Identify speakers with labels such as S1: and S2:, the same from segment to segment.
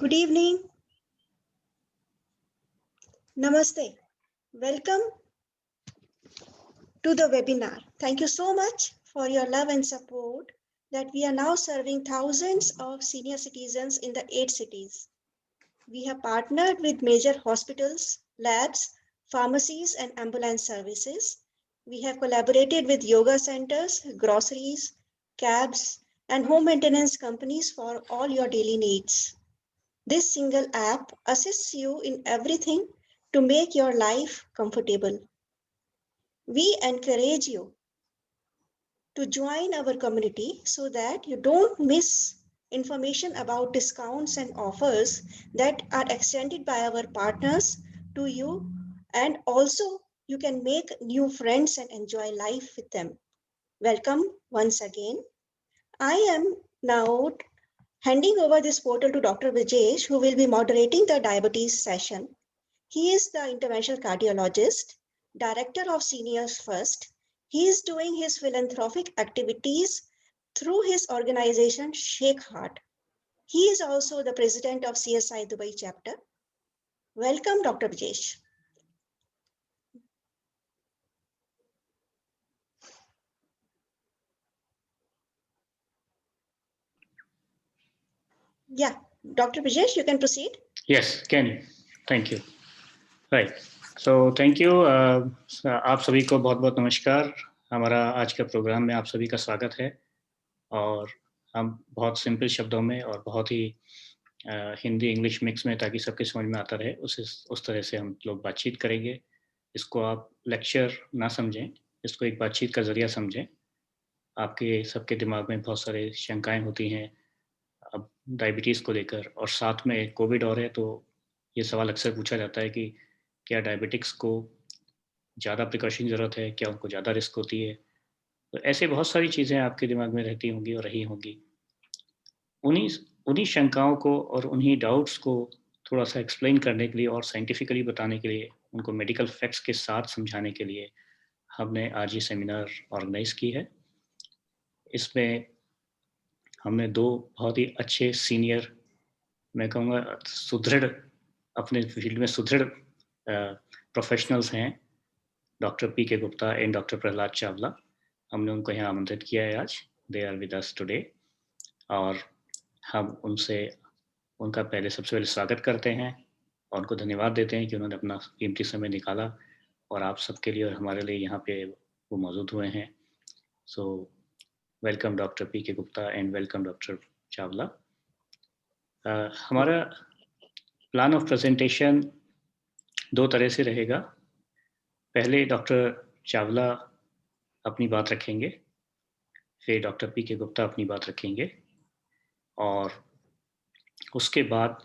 S1: Good evening. Namaste. Welcome to the webinar. Thank you so much for your love and support that we are now serving thousands of senior citizens in the 8 cities. We have partnered with major hospitals, labs, pharmacies, and ambulance services. We have collaborated with yoga centers, groceries, cabs, and home maintenance companies for all your daily needs. This single app assists you in everything to make your life comfortable. We encourage you to join our community so that you don't miss information about discounts and offers that are extended by our partners to you, and also you can make new friends and enjoy life with them. Welcome once again. I am now handing over this portal to Dr. Vijesh, who will be moderating the diabetes session. He is the interventional cardiologist, director of Seniors First. He is doing his philanthropic activities through his organization, Sheikh Heart. He is also the president of CSI Dubai chapter. Welcome, Dr. Vijesh. Yeah, Dr. Vijesh, you can proceed.
S2: Yes, can. Thank you. Right. So thank you. आप सभी को बहुत बहुत नमस्कार. हमारा आज का programme में आप सभी का स्वागत है और हम बहुत सिंपल शब्दों में और बहुत ही हिंदी इंग्लिश मिक्स में, ताकि सबके समझ में आता रहे, उस तरह से हम लोग बातचीत करेंगे. इसको आप लेक्चर ना समझें, इसको एक बातचीत का जरिया समझें. आपके सबके दिमाग में बहुत सारे शंकाएं होती हैं अब डायबिटीज़ को लेकर, और साथ में कोविड और है, तो ये सवाल अक्सर पूछा जाता है कि क्या डायबिटिक्स को ज़्यादा प्रिकॉशन की ज़रूरत है, क्या उनको ज़्यादा रिस्क होती है. तो ऐसे बहुत सारी चीज़ें आपके दिमाग में रहती होंगी और रही होंगी. उन्हीं शंकाओं को और उन्हीं डाउट्स को थोड़ा सा एक्सप्लेन करने के लिए और साइंटिफिकली बताने के लिए, उनको मेडिकल फैक्ट्स के साथ समझाने के लिए हमने आज ये सेमिनार ऑर्गेनाइज़ की है. इसमें हमने 2 बहुत ही अच्छे सीनियर, मैं कहूँगा सुदृढ़, अपने फील्ड में सुदृढ़ प्रोफेशनल्स हैं, doctor P K. Gupta and doctor Prahlad Chawla. हमने उनको यहाँ आमंत्रित किया है आज. They are with us today और हम उनका सबसे पहले स्वागत करते हैं और उनको धन्यवाद देते हैं कि उन्होंने अपना कीमती समय निकाला और आप सबके लिए और हमारे लिए यहाँ पे वो मौजूद हुए हैं. So welcome doctor P K. Gupta and welcome doctor Chawla. हमारा प्लान ऑफ प्रेजेंटेशन 2 तरह से रहेगा. पहले डॉक्टर चावला अपनी बात रखेंगे, फिर डॉक्टर पी.के. गुप्ता अपनी बात रखेंगे और उसके बाद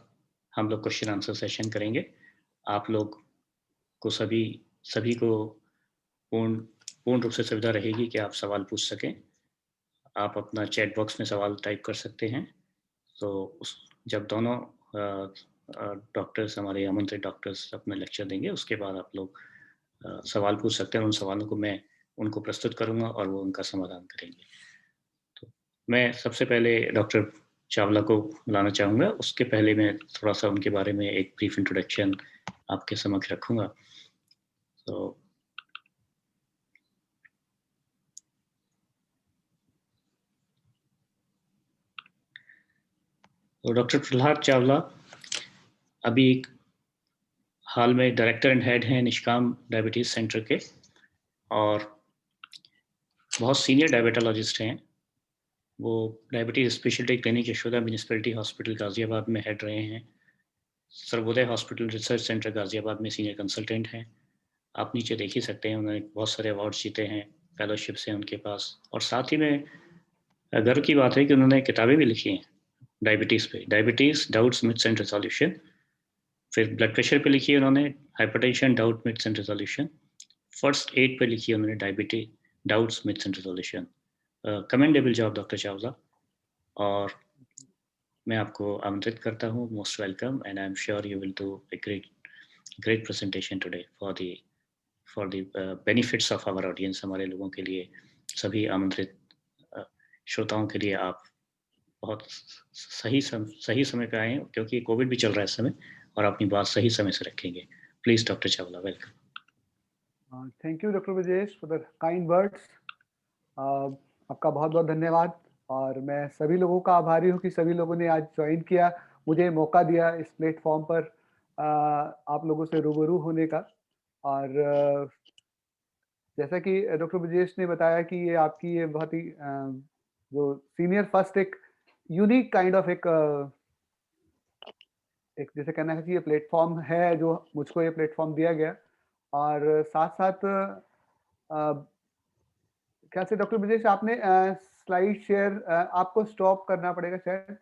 S2: हम लोग क्वेश्चन आंसर सेशन करेंगे. आप लोग को सभी को पूर्ण रूप से सुविधा रहेगी कि आप सवाल पूछ सकें. आप अपना चैट बॉक्स में सवाल टाइप कर सकते हैं. तो जब दोनों डॉक्टर्स, हमारे आमंत्रित डॉक्टर्स अपना लेक्चर देंगे, उसके बाद आप लोग सवाल पूछ सकते हैं. उन सवालों को मैं उनको प्रस्तुत करूंगा और वो उनका समाधान करेंगे. तो मैं सबसे पहले डॉक्टर चावला को बुलाना चाहूँगा. उसके पहले मैं थोड़ा सा उनके बारे में एक ब्रीफ इंट्रोडक्शन आपके समक्ष रखूँगा. तो डॉक्टर प्रहलाद चावला अभी हाल में डायरेक्टर एंड हेड हैं निष्काम डायबिटीज़ सेंटर के और बहुत सीनियर डायबिटोलॉजिस्ट हैं. वो diabetes speciality clinic Yashoda municipality hospital Ghaziabad में हेड रहे हैं. Sarvodaya hospital research centre Ghaziabad में सीनियर कंसल्टेंट हैं. आप नीचे देख ही सकते हैं, उन्होंने बहुत सारे अवार्ड्स जीते हैं, फेलोशिप्स हैं उनके पास. और साथ ही में गर्व की बात है कि उन्होंने किताबें भी लिखी हैं डायबिटीज़ पे, diabetes doubts myths and resolution. फिर ब्लड प्रेशर पे लिखी है उन्होंने hypertension doubt myths and resolution. First aid पे लिखी है उन्होंने diabetes doubts myths and resolution. Commendable job doctor Chawla. और मैं आपको आमंत्रित करता हूँ. Most welcome and I am sure you will do a great presentation today for the benefits of our audience. हमारे लोगों के लिए, सभी आमंत्रित श्रोताओं के लिए आप बहुत सही समय पे आए हैं, क्योंकि कोविड भी चल रहा है इस समय, और अपनी बात सही समय से रखेंगे। Please doctor Chawla, welcome.
S3: Thank you doctor Brajesh for the kind words. आपका बहुत बहुत धन्यवाद, और मैं सभी लोगों का आभारी हूँ कि सभी लोगों ने आज ज्वाइन किया, मुझे मौका दिया इस प्लेटफॉर्म पर आप लोगों से रूबरू होने का। और जैसा कि डॉक्टर ब्रजेश ने बताया कि ये आपकी ये बहुत ही जो सीनियर फर्स्ट एक यूनिक काइंड ऑफ एक जैसे कहना है कि ये प्लेटफॉर्म है जो मुझको ये प्लेटफॉर्म दिया गया। और साथ साथ क्या से डॉक्टर ब्रजेश आपने स्लाइड शेयर आपको स्टॉप करना पड़ेगा शायद।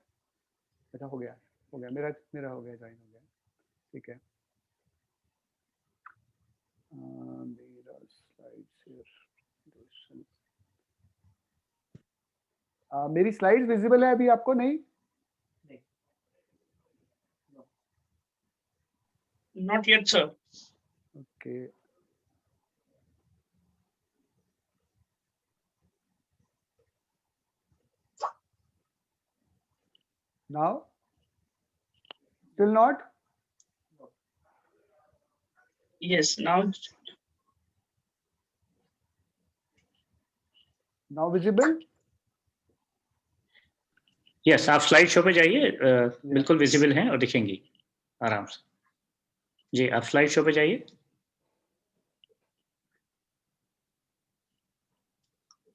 S3: अच्छा, हो गया मेरा हो गया, ज्वाइन हो गया, ठीक है। मेरा स्लाइड शेयर, मेरी स्लाइड विजिबल है अभी आपको? नहीं,
S2: not yet sir.
S3: Okay, now still not?
S2: Yes, now
S3: visible?
S2: Yes, आप स्लाइड शो पे जाइए, बिल्कुल विजिबल हैं और दिखेंगी आराम से। जी, आप स्लाइड शो पे जाइए।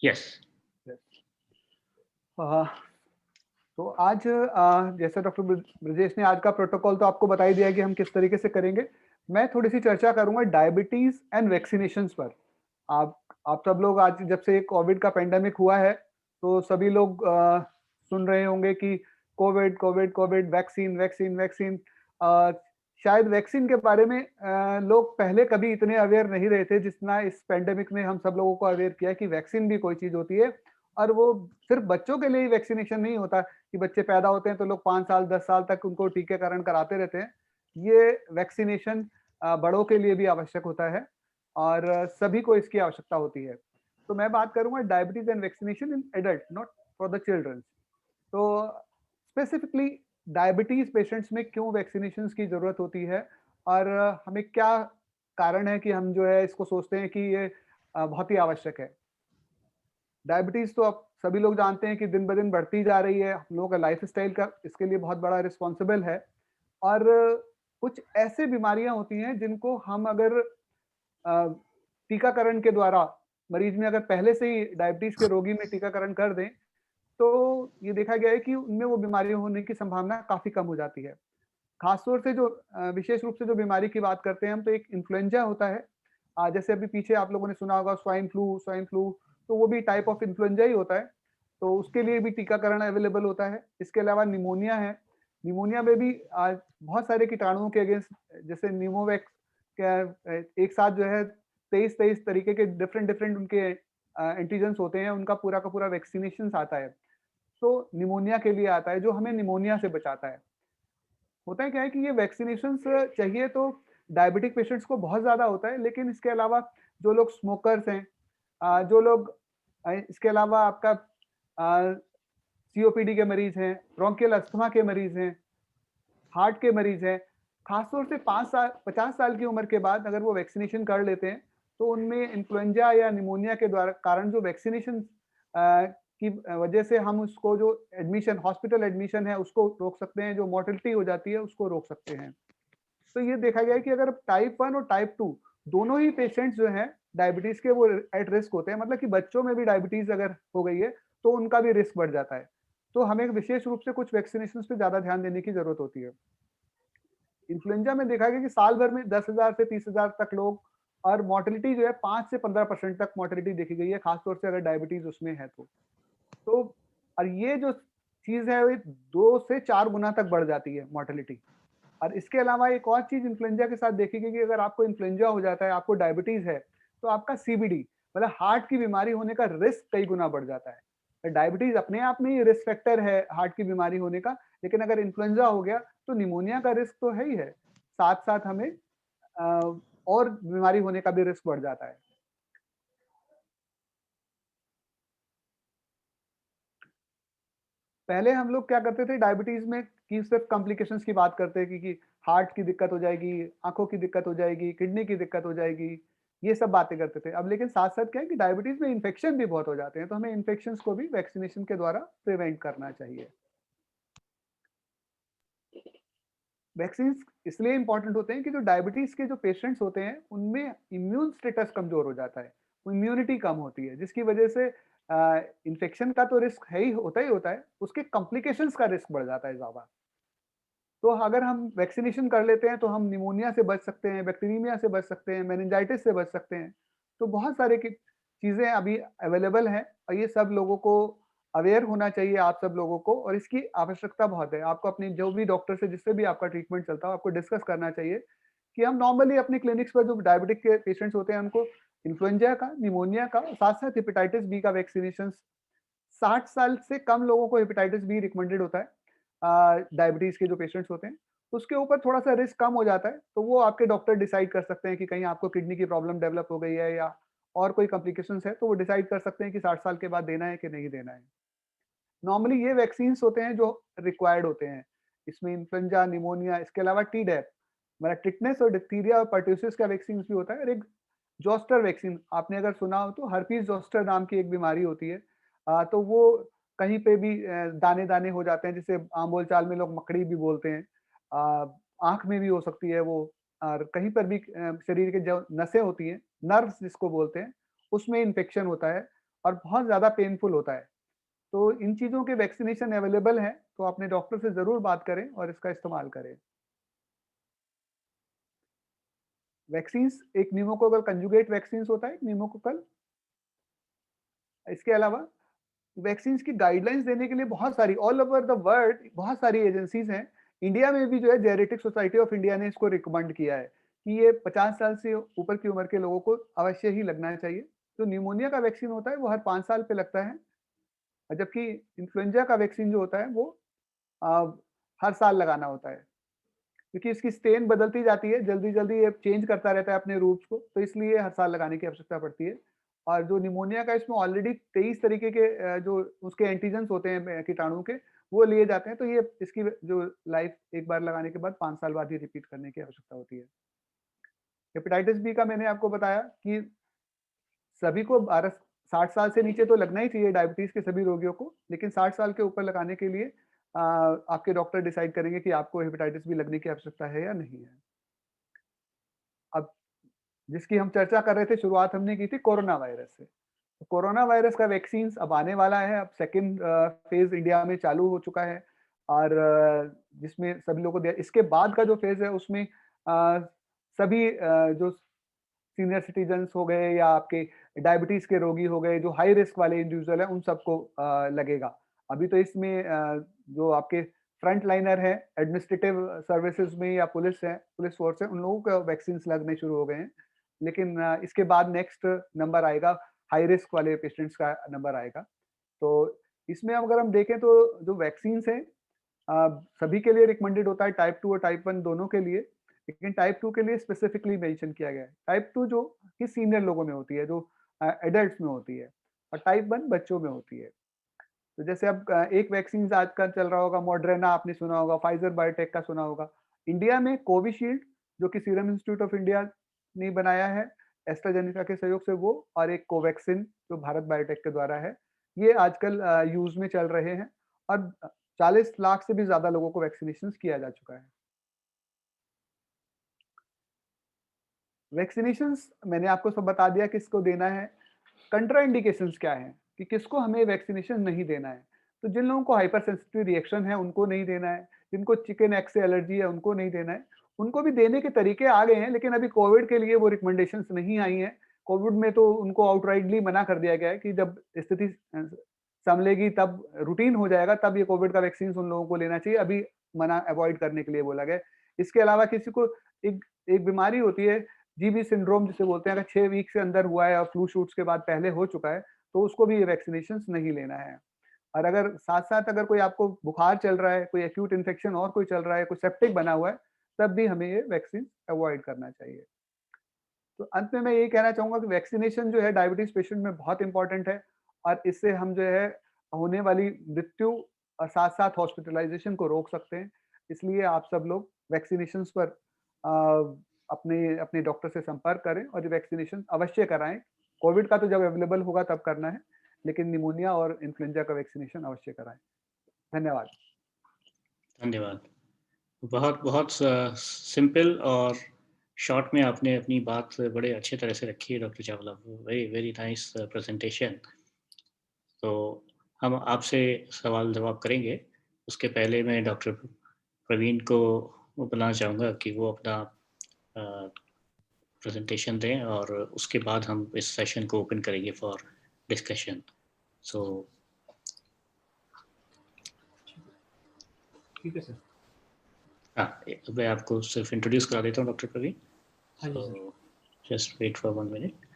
S2: यस।
S3: तो आज जैसे डॉक्टर ब्रजेश ने आज का प्रोटोकॉल तो आपको बता ही दिया कि हम किस तरीके से करेंगे। मैं थोड़ी सी चर्चा करूंगा डायबिटीज एंड वैक्सीनेशंस पर। आप सब लोग आज जब से कोविड का पेंडेमिक हुआ है तो सभी लोग सुन रहे होंगे कि Covid Covid Covid, vaccine vaccine vaccine. शायद वैक्सीन के बारे में लोग पहले कभी इतने अवेयर नहीं रहे थे जितना इस पेंडेमिक ने हम सब लोगों को अवेयर किया कि वैक्सीन भी कोई चीज होती है। और वो सिर्फ बच्चों के लिए ही वैक्सीनेशन नहीं होता कि बच्चे पैदा होते हैं तो लोग 5 साल 10 साल तक उनको टीकाकरण कराते रहते हैं। ये वैक्सीनेशन बड़ों के लिए भी आवश्यक होता है और सभी को इसकी आवश्यकता होती है। तो मैं बात करूंगा diabetes and vaccination in adult, not for the children. तो स्पेसिफिकली डायबिटीज पेशेंट्स में क्यों वैक्सीनेशन की जरूरत होती है और हमें क्या कारण है कि हम जो है इसको सोचते हैं कि ये बहुत ही आवश्यक है। डायबिटीज तो आप सभी लोग जानते हैं कि दिन ब दिन बढ़ती जा रही है। हम लोगों का लाइफ स्टाइल का इसके लिए बहुत बड़ा रिस्पॉन्सिबल है। और कुछ ऐसे बीमारियां होती हैं जिनको हम अगर टीकाकरण के द्वारा मरीज में अगर पहले से ही डायबिटीज के रोगी में टीकाकरण कर दें तो ये देखा गया है कि उनमें वो बीमारियां होने की संभावना काफी कम हो जाती है। खासतौर से जो विशेष रूप से जो बीमारी की बात करते हैं हम, तो एक इन्फ्लुएंजा होता है। जैसे अभी पीछे आप लोगों ने सुना होगा स्वाइन फ्लू, तो वो भी टाइप ऑफ इन्फ्लुएंजा ही होता है। तो उसके लिए भी टीकाकरण अवेलेबल होता है। इसके अलावा निमोनिया है। निमोनिया में भी बहुत सारे कीटाणुओं के अगेंस्ट, जैसे निमोवैक्स एक साथ जो है 23 तरीके के डिफरेंट उनके एंटीजेंस होते हैं, उनका पूरा का पूरा वैक्सीनेशन आता है। तो निमोनिया के लिए आता है जो हमें निमोनिया से बचाता है। होता है क्या है कि ये वैक्सीनेशन चाहिए तो डायबिटिक पेशेंट्स को बहुत ज्यादा होता है, लेकिन इसके अलावा जो लोग स्मोकर्स हैं, जो लोग इसके अलावा आपका सीओपीडी के मरीज हैं, ब्रोंकियल अस्थमा के मरीज हैं, हार्ट के मरीज हैं, खासतौर से 50 साल की उम्र के बाद अगर वो वैक्सीनेशन कर लेते हैं तो उनमें इन्फ्लुएंजा या निमोनिया के द्वारा कारण जो वैक्सीनेशन की वजह से हम उसको जो एडमिशन, हॉस्पिटल एडमिशन है उसको रोक सकते हैं, जो मोर्टेलिटी हो जाती है उसको रोक सकते हैं। तो ये देखा गया है कि अगर टाइप 1 और टाइप 2 दोनों ही पेशेंट्स जो हैं डायबिटीज के, वो एट रिस्क होते हैं। मतलब कि बच्चों में भी डायबिटीज अगर हो गई है तो उनका भी रिस्क बढ़ जाता है। तो हमें विशेष रूप से कुछ वैक्सीनेशन पे ज्यादा ध्यान देने की जरूरत होती है। इन्फ्लुएंजा में देखा गया कि साल भर में 10,000 से 30,000 तक लोग, और मोर्टेलिटी जो है 5 से 15% तक मोर्टेलिटी देखी गई है, खासतौर से अगर डायबिटीज उसमें है तो और ये जो चीज है वो 2 से 4 गुना तक बढ़ जाती है मोर्टेलिटी। और इसके अलावा एक और चीज इन्फ्लुएंजा के साथ देखी गई कि अगर आपको इन्फ्लुएंजा हो जाता है, आपको डायबिटीज है, तो आपका सीबीडी मतलब हार्ट की बीमारी होने का रिस्क कई गुना बढ़ जाता है। डायबिटीज अपने आप में ही रिस्क फैक्टर है हार्ट की बीमारी होने का, लेकिन अगर इन्फ्लुएंजा हो गया तो निमोनिया का रिस्क तो है ही है, साथ साथ हमें और बीमारी होने का भी रिस्क बढ़ जाता है। पहले हम लोग क्या करते थे डायबिटीज में कि सिर्फ कॉम्प्लिकेशंस की बात करते हैं कि हार्ट की दिक्कत हो जाएगी, आंखों की दिक्कत हो जाएगी, किडनी की दिक्कत हो जाएगी, ये सब बातें करते थे। अब लेकिन साथ साथ क्या है कि डायबिटीज में इन्फेक्शन भी बहुत हो जाते हैं, तो हमें इन्फेक्शंस को भी वैक्सीनेशन के द्वारा प्रिवेंट करना चाहिए। वैक्सीन इसलिए इंपॉर्टेंट होते हैं कि जो डायबिटीज के जो पेशेंट्स होते हैं उनमें इम्यून स्टेटस कमजोर हो जाता है, इम्यूनिटी कम होती है, जिसकी वजह से इन्फेक्शन का तो रिस्क है ही होता है, उसके कॉम्प्लिकेशंस का रिस्क बढ़ जाता है ज्यादा। तो अगर हम वैक्सीनेशन कर लेते हैं तो हम निमोनिया से बच सकते हैं, बैक्टीरिया से बच सकते हैं, मेनिंजाइटिस से बच सकते हैं। तो बहुत सारे की चीज़ें अभी अवेलेबल हैं और ये सब लोगों को अवेयर होना चाहिए, आप सब लोगों को, और इसकी आवश्यकता बहुत है। आपको अपनी जो भी डॉक्टर से जिससे भी आपका ट्रीटमेंट चलता हो, आपको डिस्कस करना चाहिए कि हम नॉर्मली अपने क्लिनिक्स पर जो डायबिटिक के पेशेंट्स होते हैं उनको इन्फ्लुएंजा का, निमोनिया का, साथ-साथ हेपेटाइटिस बी का वैक्सीनेशन 60 साल से कम लोगों को हेपेटाइटिस बी रिकमेंडेड होता है, डायबिटीज के जो पेशेंट्स होते हैं। उसके ऊपर थोड़ा सा रिस्क कम हो जाता है, तो वो आपके डॉक्टर डिसाइड कर सकते हैं कि कहीं आपको किडनी की प्रॉब्लम डेवलप हो गई है या और कोई कॉम्प्लिकेशंस है, तो वो डिसाइड कर सकते हैं कि 60 साल के बाद देना है कि नहीं देना है। नॉर्मली ये वैक्सीन्स होते हैं जो रिक्वायर्ड होते हैं। इसमें इन्फ्लुएंजा, निमोनिया, इसके अलावा टीडैप मतलब टिटनेस और डिप्थीरिया और पर्ट्यूसिस का वैक्सीन भी होता है, और एक जोस्टर वैक्सीन आपने अगर सुना हो तो हर्पीज जोस्टर नाम की एक बीमारी होती है। तो वो कहीं पे भी दाने दाने हो जाते हैं, जिसे आम बोलचाल में लोग मकड़ी भी बोलते हैं। आंख में भी हो सकती है वो, और कहीं पर भी शरीर के जो नसें होती हैं, नर्व्स जिसको बोलते हैं, उसमें इन्फेक्शन होता है और बहुत ज्यादा पेनफुल होता है। तो इन चीज़ों के वैक्सीनेशन अवेलेबल हैं, तो अपने डॉक्टर से ज़रूर बात करें और इसका इस्तेमाल करें। वैक्सीन्स एक न्यूमोकोकल कंजुगेट वैक्सीन्स होता है, एक न्यूमोकोकल। इसके अलावा वैक्सीन्स की गाइडलाइंस देने के लिए बहुत सारी ऑल ओवर द वर्ल्ड बहुत सारी एजेंसीज हैं। इंडिया में भी जो है जेनेटिक सोसाइटी ऑफ इंडिया ने इसको रिकमेंड किया है कि ये 50 साल से ऊपर की उम्र के लोगों को अवश्य ही लगना चाहिए। जो न्यूमोनिया का वैक्सीन होता है वो हर 5 साल पे लगता है, और जबकि इन्फ्लुएंजा का वैक्सीन जो होता है वो अ, हर साल लगाना होता है। क्योंकि इसकी स्ट्रेन बदलती जाती है, जल्दी-जल्दी ये चेंज करता रहता है अपने रूट्स को, तो इसलिए हर साल लगाने की आवश्यकता पड़ती है। और जो निमोनिया का इसमें ऑलरेडी 23 तरीके के जो उसके एंटीजेन्स होते हैं कीटाणु के, वो लिए जाते हैं, तो ये इसकी जो लाइफ एक बार लगाने के बाद 5 साल बाद ही रिपीट करने की आवश्यकता होती है। हेपेटाइटिस बी का मैंने आपको बताया कि सभी को 60 साल से नीचे तो लगना ही चाहिए डायबिटीज के सभी रोगियों को, लेकिन 60 साल के ऊपर लगाने के लिए आपके डॉक्टर डिसाइड करेंगे कि आपको हेपेटाइटिस बी लगने की आवश्यकता है या नहीं है। अब जिसकी हम चर्चा कर रहे थे, शुरुआत हमने की थी कोरोना वायरस से। तो कोरोना वायरस का वैक्सीन अब आने वाला है, अब सेकंड फेज इंडिया में चालू हो चुका है, और जिसमें सभी लोगों को इसके बाद का जो फेज है उसमें सभी जो सीनियर सिटीजन्स हो गए या आपके डायबिटीज के रोगी हो गए, जो हाई रिस्क वाले इंडिविजुअल हैं, उन सबको लगेगा। अभी तो इसमें जो आपके फ्रंट लाइनर है एडमिनिस्ट्रेटिव सर्विसेज में या पुलिस है, पुलिस फोर्स है, उन लोगों को वैक्सीन लगने शुरू हो गए हैं। लेकिन इसके बाद नेक्स्ट नंबर आएगा, हाई रिस्क वाले पेशेंट्स का नंबर आएगा। तो इसमें अगर हम देखें तो जो वैक्सीन है सभी के लिए रिकमेंडेड होता है, टाइप 2 और टाइप 1 दोनों के लिए। लेकिन टाइप 2 के लिए स्पेसिफिकली मेंशन किया गया है। टाइप 2 जो कि सीनियर लोगों में होती है, जो एडल्ट्स में होती है, और टाइप 1 बच्चों में होती है। तो जैसे अब एक वैक्सीन आजकल चल रहा होगा, मॉडर्ना आपने सुना होगा, फाइजर बायोटेक का सुना होगा। इंडिया में कोविशील्ड जो कि सीरम इंस्टीट्यूट ऑफ इंडिया ने बनाया है एस्ट्राजेनेका के सहयोग से, वो, और एक कोवैक्सिन जो भारत बायोटेक के द्वारा है, ये आजकल यूज में चल रहे हैं, और 40 लाख से भी ज्यादा लोगों को वैक्सीनेशन किया जा चुका है। वैक्सीनेशंस मैंने आपको सब बता दिया किसको देना है। कंट्रा इंडिकेशंस क्या है कि किसको हमें वैक्सीनेशन नहीं देना है। तो जिन लोगों को हाइपर सेंसिटिव रिएक्शन है उनको नहीं देना है, जिनको चिकन एग से एलर्जी है उनको नहीं देना है। उनको भी देने के तरीके आ गए हैं, लेकिन अभी कोविड के लिए वो रिकमेंडेशंस नहीं आई हैं। कोविड में तो उनको आउटराइटली मना कर दिया गया है कि जब स्थिति संभलेगी, तब रूटीन हो जाएगा, तब ये कोविड का वैक्सीन उन लोगों को लेना चाहिए। अभी मना अवॉइड करने के लिए बोला गया है। इसके अलावा किसी को एक एक बीमारी होती है, जीबी सिंड्रोम जिसे बोलते हैं, अगर 6 वीक से अंदर हुआ है और फ्लू शूट्स के बाद पहले हो चुका है, तो उसको भी ये वैक्सीनेशंस नहीं लेना है। और अगर साथ-साथ अगर कोई आपको बुखार चल रहा है, कोई एक्यूट इन्फेक्शन और कोई चल रहा है, कोई सेप्टिक बना हुआ है, तब भी हमें ये वैक्सीन अवॉइड करना चाहिए। तो अंत में मैं यही कहना चाहूँगा कि वैक्सीनेशन जो है डायबिटीज़ पेशेंट में बहुत इम्पोर्टेंट है, और इससे हम जो है होने वाली मृत्यु और साथ साथ हॉस्पिटलाइजेशन को रोक सकते हैं। इसलिए आप सब लोग वैक्सीनेशंस पर अपने अपने डॉक्टर से संपर्क करें और ये वैक्सीनेशन अवश्य कराएं। कोविड का तो जब अवेलेबल होगा तब करना है, लेकिन निमोनिया और इन्फ्लुएंजा का वैक्सीनेशन अवश्य कराएं। धन्यवाद।
S2: धन्यवाद। बहुत बहुत सिंपल और शॉर्ट में आपने अपनी बात बड़े अच्छे तरह से रखी है doctor Chawla. Very very nice presentation. तो हम आपसे सवाल जवाब करेंगे। उसके पहले मैं डॉक्टर प्रवीण को बुलाना चाहूँगा कि वो अपना प्रेजेंटेशन दें और उसके बाद हम इस सेशन को ओपन करेंगे फॉर डिस्कशन। सो
S4: ठीक है सर।
S2: हाँ, मैं आपको सिर्फ इंट्रोड्यूस करा देता हूँ डॉक्टर प्रवीण।
S4: हाँ जी
S2: so just wait for 1 minute.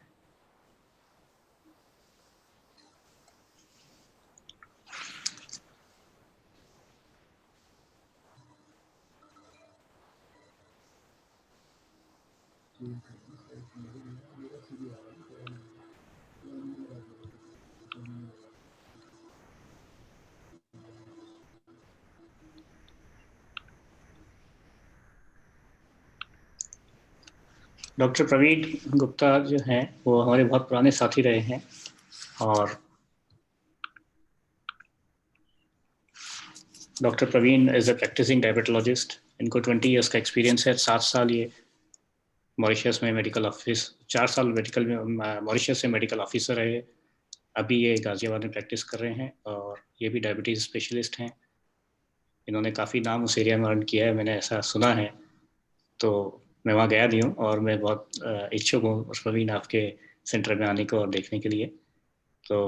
S2: Doctor Praveen Gupta जो हैं वो हमारे बहुत पुराने साथी रहे हैं और doctor Praveen is a practising diabetologist. इनको 20 इयर्स का एक्सपीरियंस है। 7 साल ये मॉरिशस में मेडिकल ऑफिस, 4 साल मेडिकल में मॉरिशस में मेडिकल ऑफिसर रहे। अभी ये गाजियाबाद में प्रैक्टिस कर रहे हैं और ये भी डायबिटीज़ स्पेशलिस्ट हैं। इन्होंने काफ़ी नाम उस एरिया में अर्न किया है, मैंने ऐसा सुना है। तो मैं वहाँ गया नहीं हूँ और मैं बहुत इच्छुक हूँ प्रवीण आपके सेंटर में आने को और देखने के लिए। तो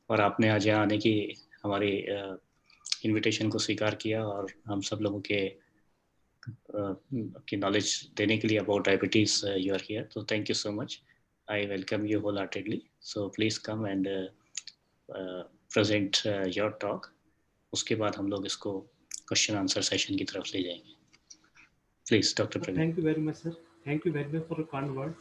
S2: और आपने आज यहाँ आने की हमारी इनविटेशन को स्वीकार किया और हम सब लोगों के की नॉलेज देने के लिए about diabetes you are here. तो thank you so much. I welcome you whole heartedly. So please come and present your talk. उसके बाद हम लोग इसको क्वेश्चन आंसर सेशन की तरफ ले जाएंगे। Please doctor Praveen.
S4: Thank you very much sir. Thank you very much for your kind word.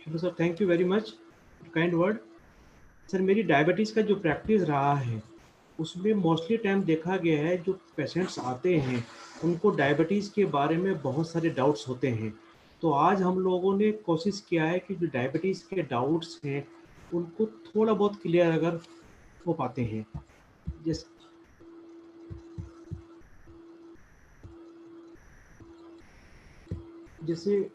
S4: Hello sir, thank you very much kind word. Sir मेरी डायबिटीज़ का जो प्रैक्टिस रहा है उसमें मोस्टली टाइम देखा गया है जो पेशेंट्स आते हैं उनको डायबिटीज़ के बारे में बहुत सारे डाउट्स होते हैं। तो आज हम लोगों ने कोशिश किया है कि जो डायबिटीज़ के डाउट्स हैं उनको थोड़ा बहुत क्लियर अगर हो पाते हैं। जैसे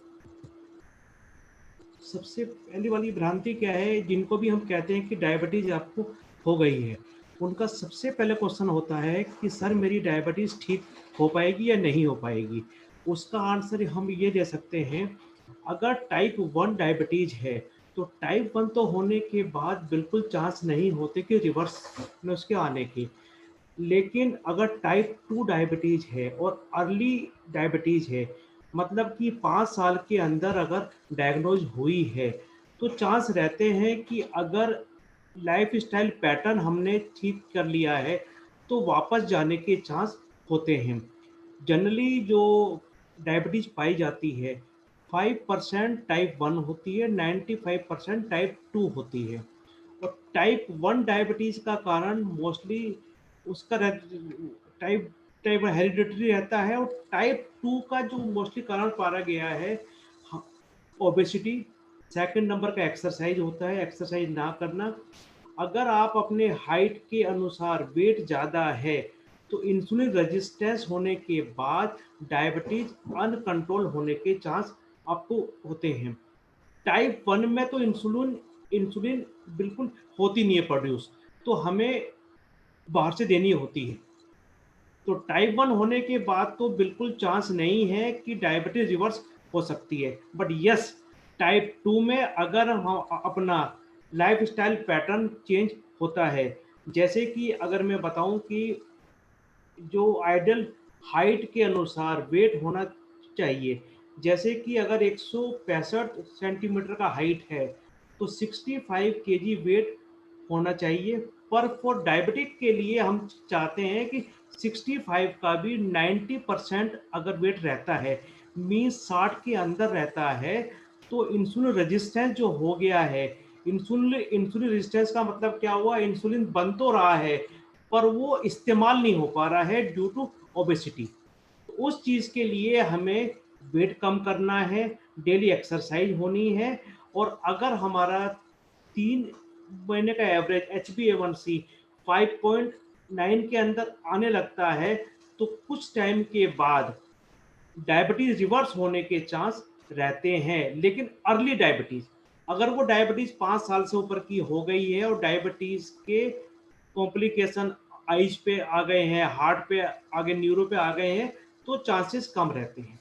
S4: सबसे पहली वाली भ्रांति क्या है, जिनको भी हम कहते हैं कि डायबिटीज़ आपको हो गई है, उनका सबसे पहले क्वेश्चन होता है कि सर मेरी डायबिटीज़ ठीक हो पाएगी या नहीं हो पाएगी। उसका आंसर हम ये दे सकते हैं, अगर टाइप 1 डायबिटीज़ है तो टाइप 1 तो होने के बाद बिल्कुल चांस नहीं होते कि रिवर्स में उसके आने की। लेकिन अगर टाइप 2 डायबिटीज़ है और अर्ली डायबिटीज़ है, मतलब कि 5 साल के अंदर अगर डायग्नोज हुई है, तो चांस रहते हैं कि अगर लाइफस्टाइल पैटर्न हमने ठीक कर लिया है, तो वापस जाने के चांस होते हैं। जनरली जो डायबिटीज़ पाई जाती है, 5% टाइप 1 होती है, 95% टाइप 2 होती है। और टाइप 1 डायबिटीज़ का कारण मोस्टली उसका टाइप टाइप हेरिडिटरी रहता है, और टाइप 2 का जो मोस्टली कारण पाया गया है ओबेसिटी, सेकंड नंबर का एक्सरसाइज होता है, एक्सरसाइज ना करना। अगर आप अपने हाइट के अनुसार वेट ज़्यादा है तो इंसुलिन रेजिस्टेंस होने के बाद डायबिटीज अनकंट्रोल होने के चांस आपको होते हैं। टाइप 1 में तो इंसुलिन इंसुलिन बिल्कुल होती नहीं है प्रोड्यूस, तो हमें बाहर से देनी होती है। तो टाइप 1 होने के बाद तो बिल्कुल चांस नहीं है कि डायबिटीज रिवर्स हो सकती है। बट यस, टाइप 2 में अगर हम अपना लाइफस्टाइल पैटर्न चेंज होता है, जैसे कि अगर मैं बताऊं कि जो आइडियल हाइट के अनुसार वेट होना चाहिए, जैसे कि अगर 165 सेंटीमीटर का हाइट है तो 65 केजी वेट होना चाहिए। पर फॉर डायबिटिक के लिए हम चाहते हैं कि 65 का भी 90% अगर वेट रहता है, मीन्स 60 के अंदर रहता है, तो इंसुलिन रेजिस्टेंस जो हो गया है, इंसुलिन रेजिस्टेंस का मतलब क्या हुआ, इंसुलिन बन तो रहा है पर वो इस्तेमाल नहीं हो पा रहा है ड्यू टू ओबेसिटी। उस चीज़ के लिए हमें वेट कम करना है, डेली एक्सरसाइज होनी है, और अगर हमारा 3 महीने का एवरेज HbA1c 5.9 के अंदर आने लगता है तो कुछ टाइम के बाद डायबिटीज रिवर्स होने के चांस रहते हैं। लेकिन अर्ली डायबिटीज, अगर वो डायबिटीज 5 साल से ऊपर की हो गई है और डायबिटीज के कॉम्प्लिकेशन आइज पे आ गए हैं, हार्ट पे आगे, न्यूरो पे आ गए हैं, तो चांसेस कम रहते हैं।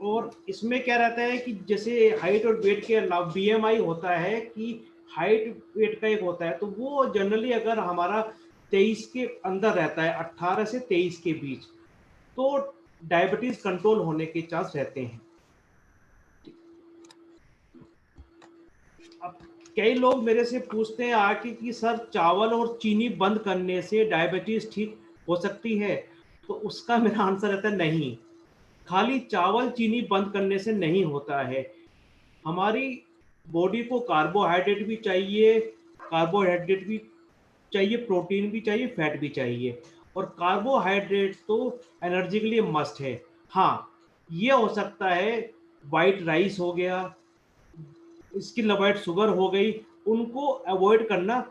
S4: और इसमें क्या रहता है कि जैसे हाइट और वेट के अलावा BMI होता है कि हाइट वेट का एक होता है, तो वो जनरली अगर हमारा 23 के अंदर रहता है, 18 से 23 के बीच, तो डायबिटीज कंट्रोल होने के चांस रहते हैं। अब कई लोग मेरे से पूछते हैं आके कि सर चावल और चीनी बंद करने से डायबिटीज ठीक हो सकती है, तो उसका मेरा आंसर रहता है नहीं। खाली चावल चीनी बंद करने से नहीं होता है। हमारी बॉडी को कार्बोहाइड्रेट भी चाहिए, कार्बोहाइड्रेट भी चाहिए, प्रोटीन भी चाहिए, फैट भी चाहिए, और कार्बोहाइड्रेट तो एनर्जी के लिए मस्ट है। हाँ, ये हो सकता है वाइट राइस हो गया, स्किन अवॉइड शुगर हो गई, उनको अवॉइड करना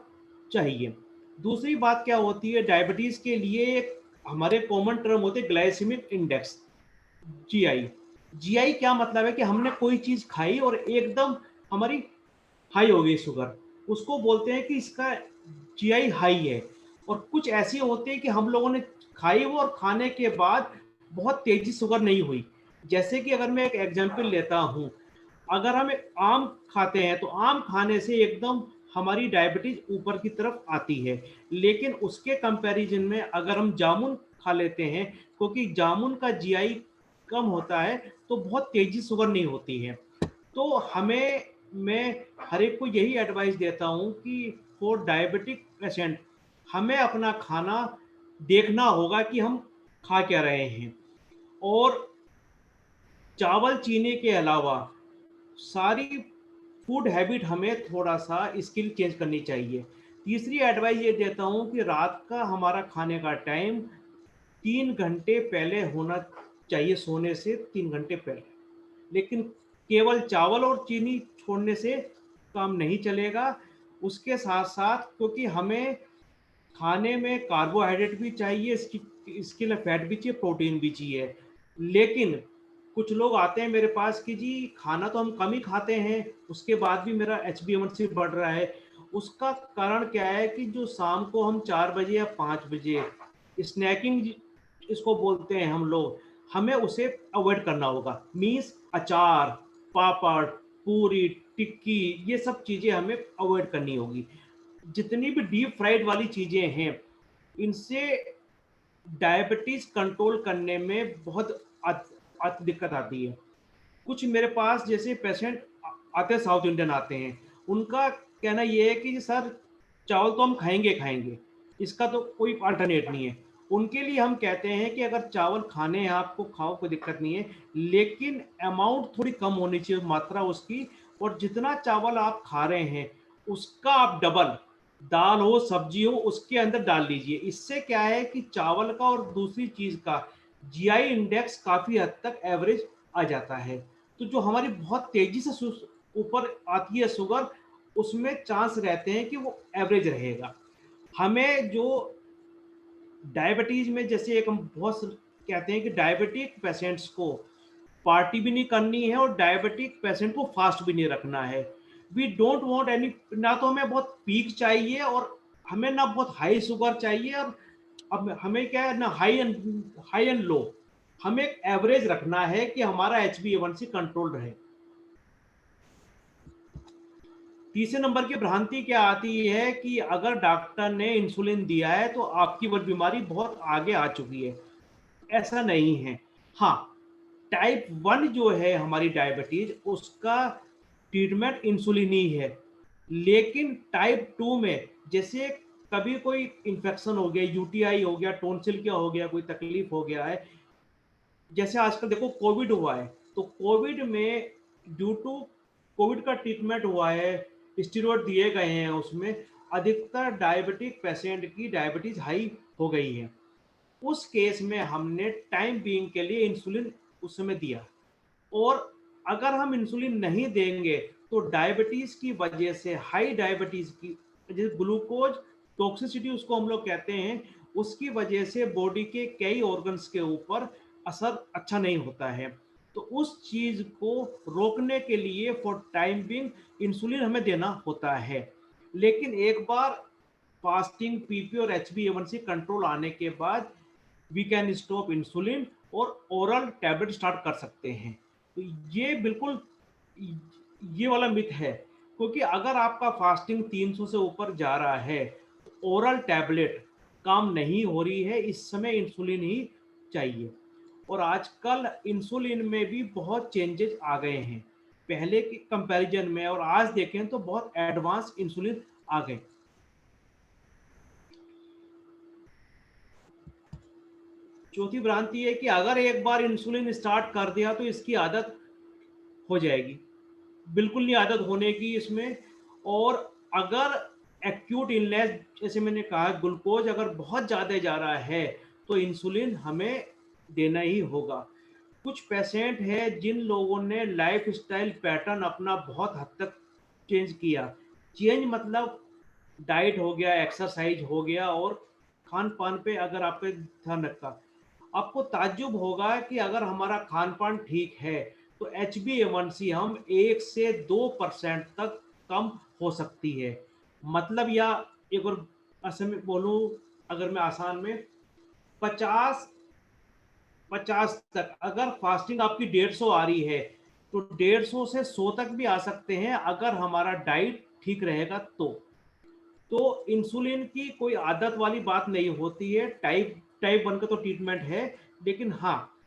S4: चाहिए। दूसरी बात क्या होती है, डायबिटीज के लिए एक हमारे कॉमन टर्म होते हैं ग्लाइसेमिक इंडेक्स, GI। GI क्या मतलब है कि हमने कोई चीज खाई और एकदम हमारी हाई हो गई शुगर, उसको बोलते हैं कि इसका GI हाई है। और कुछ ऐसी होती है कि हम लोगों ने खाई वो और खाने के बाद बहुत तेजी शुगर नहीं हुई। जैसे कि अगर मैं एक एग्जांपल लेता हूँ, अगर हम एक आम खाते हैं तो आम खाने से एकदम हमारी डायबिटीज ऊपर की तरफ आती है, लेकिन उसके कंपैरिजन में अगर हम जामुन खा लेते हैं, क्योंकि जामुन का GI कम होता है, तो बहुत तेजी शुगर नहीं होती है। तो मैं हर एक को यही एडवाइस देता हूँ कि फॉर डायबिटिक पेशेंट हमें अपना खाना देखना होगा कि हम खा क्या रहे हैं, और चावल चीनी के अलावा सारी फूड हैबिट हमें थोड़ा सा स्किल चेंज करनी चाहिए। तीसरी एडवाइस ये देता हूँ कि रात का हमारा खाने का टाइम 3 घंटे पहले होना चाहिए, सोने से 3 घंटे पहले। लेकिन केवल चावल और चीनी छोड़ने से काम नहीं चलेगा, उसके साथ साथ क्योंकि हमें खाने में कार्बोहाइड्रेट भी चाहिए, इसके लिए फैट भी चाहिए, प्रोटीन भी चाहिए। लेकिन कुछ लोग आते हैं मेरे पास कि जी खाना तो हम कम ही खाते हैं, उसके बाद भी मेरा HbA1c बढ़ रहा है। उसका कारण क्या है कि जो शाम को हम 4 बजे या 5 बजे स्नैकिंग इसको बोलते हैं हम लोग, हमें उसे अवॉइड करना होगा। मीन्स अचार, पापड़, पूरी, टिक्की, ये सब चीज़ें हमें अवॉइड करनी होगी। जितनी भी डीप फ्राइड वाली चीज़ें हैं, इनसे डायबिटीज़ कंट्रोल करने में बहुत दिक्कत आती है। कुछ मेरे पास जैसे पेशेंट आते हैं, साउथ इंडियन आते हैं, उनका कहना ये है कि सर चावल तो हम खाएंगे खाएंगे, इसका तो कोई अल्टरनेट नहीं है। उनके लिए हम कहते हैं कि अगर चावल खाने हैं आपको खाओ, कोई दिक्कत नहीं है, लेकिन अमाउंट थोड़ी कम होनी चाहिए, मात्रा उसकी, और जितना चावल आप खा रहे हैं उसका आप डबल, दाल हो सब्जी हो उसके अंदर डाल लीजिए। इससे क्या है कि चावल का और दूसरी चीज़ का जीआई इंडेक्स काफ़ी हद तक एवरेज आ जाता है। तो जो हमारी बहुत तेज़ी से ऊपर आती है शुगर, उसमें चांस रहते हैं कि वो एवरेज रहेगा। हमें जो डायबिटीज़ में जैसे एक हम बहुत कहते हैं कि डायबिटिक पेशेंट्स को पार्टी भी नहीं करनी है और डायबिटिक पेशेंट को फास्ट भी नहीं रखना है। वी डोंट वांट एनी, ना तो हमें बहुत पीक चाहिए और हमें ना बहुत हाई शुगर चाहिए, और अब हमें क्या है ना हाई एंड लो, हमें एक एवरेज रखना है कि हमारा HbA1c कंट्रोल रहे। तीसरे नंबर की भ्रांति क्या आती है कि अगर डॉक्टर ने इंसुलिन दिया है तो आपकी वो बीमारी बहुत आगे आ चुकी है। ऐसा नहीं है। हाँ, टाइप 1 जो है हमारी डायबिटीज, उसका ट्रीटमेंट इंसुलिन ही है। लेकिन टाइप 2 में जैसे कभी कोई इन्फेक्शन हो गया, यूटीआई हो गया, टॉन्सिल क्या हो गया, कोई तकलीफ हो गया है, जैसे आजकल देखो कोविड हुआ है, तो कोविड में ड्यू टू कोविड का ट्रीटमेंट हुआ है, स्टेरॉइड दिए गए हैं, उसमें अधिकतर डायबिटिक पेशेंट की डायबिटीज हाई हो गई है। उस केस में हमने टाइम बीइंग के लिए इंसुलिन उस समय दिया, और अगर हम इंसुलिन नहीं देंगे तो डायबिटीज की वजह से, हाई डायबिटीज की, जैसे ग्लूकोज टॉक्सिसिटी उसको हम लोग कहते हैं, उसकी वजह से बॉडी के कई ऑर्गन्स के ऊपर असर अच्छा नहीं होता है। तो उस चीज को रोकने के लिए फॉर टाइम बिंग इंसुलिन हमें देना होता है। लेकिन एक बार फास्टिंग, पीपी और HbA1c कंट्रोल आने के बाद वी कैन स्टॉप इंसुलिन और ओरल टैबलेट स्टार्ट कर सकते हैं। तो ये बिल्कुल ये वाला मिथ है, क्योंकि अगर आपका फास्टिंग 300 से ऊपर जा रहा है तो ओरल टैबलेट काम नहीं हो रही है, इस समय इंसुलिन ही चाहिए। और आजकल इंसुलिन में भी बहुत चेंजेस आ गए हैं पहले के कंपैरिजन में, और आज देखें तो बहुत एडवांस इंसुलिन आ गए। चौथी भ्रांति है कि अगर एक बार इंसुलिन स्टार्ट कर दिया तो इसकी आदत हो जाएगी। बिल्कुल नहीं आदत होने की इसमें। और अगर एक्यूट इलनेस, जैसे मैंने कहा, ग्लूकोज अगर बहुत ज़्यादा जा रहा है तो इंसुलिन हमें देना ही होगा। कुछ पेशेंट हैं जिन लोगों ने लाइफ स्टाइल पैटर्न अपना बहुत हद तक चेंज किया। चेंज मतलब डाइट हो गया, एक्सरसाइज हो गया, और खान पान पे अगर आपने ध्यान रखा, आपको ताज्जुब होगा कि अगर हमारा खान पान ठीक है तो HbA1c हम 1 से 2% तक कम हो सकती है। मतलब, या एक और असम में बोलूं, अगर मैं आसान में, 50 तक अगर फास्टिंग आपकी 150 आ रही है तो 150 से 100 तक भी आ सकते हैं अगर हमारा डाइट ठीक रहेगा तो इंसुलिन की कोई आदत वाली बात नहीं होती है। टाइप 1 का तो ट्रीटमेंट है, लेकिन हाँ,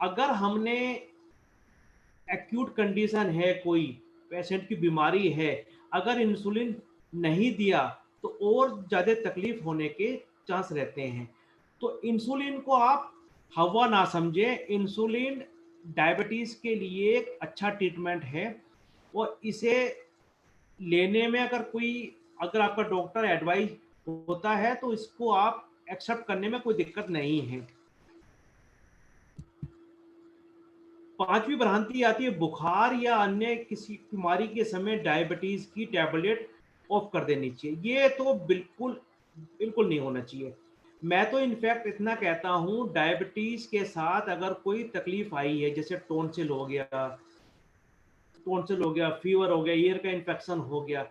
S4: अगर हमने एक्यूट कंडीशन है, कोई पेशेंट की बीमारी है, अगर इंसुलिन नहीं दिया तो और ज़्यादा तकलीफ होने के चांस रहते हैं। तो इंसुलिन को आप हवा ना समझें। इंसुलिन डायबिटीज़ के लिए एक अच्छा ट्रीटमेंट है, और इसे लेने में अगर आपका डॉक्टर एडवाइस होता है तो इसको आप एक्सेप्ट करने में कोई दिक्कत नहीं है। पांचवी भ्रांति आती है बुखार या अन्य किसी बीमारी के समय डायबिटीज की टैबलेट ऑफ कर देनी चाहिए। ये तो बिल्कुल बिल्कुल नहीं होना चाहिए। मैं तो इनफैक्ट इतना कहता हूँ, डायबिटीज के साथ अगर कोई तकलीफ आई है, जैसे टॉन्सिल हो गया, फीवर हो गया, ईयर का इन्फेक्शन हो गया,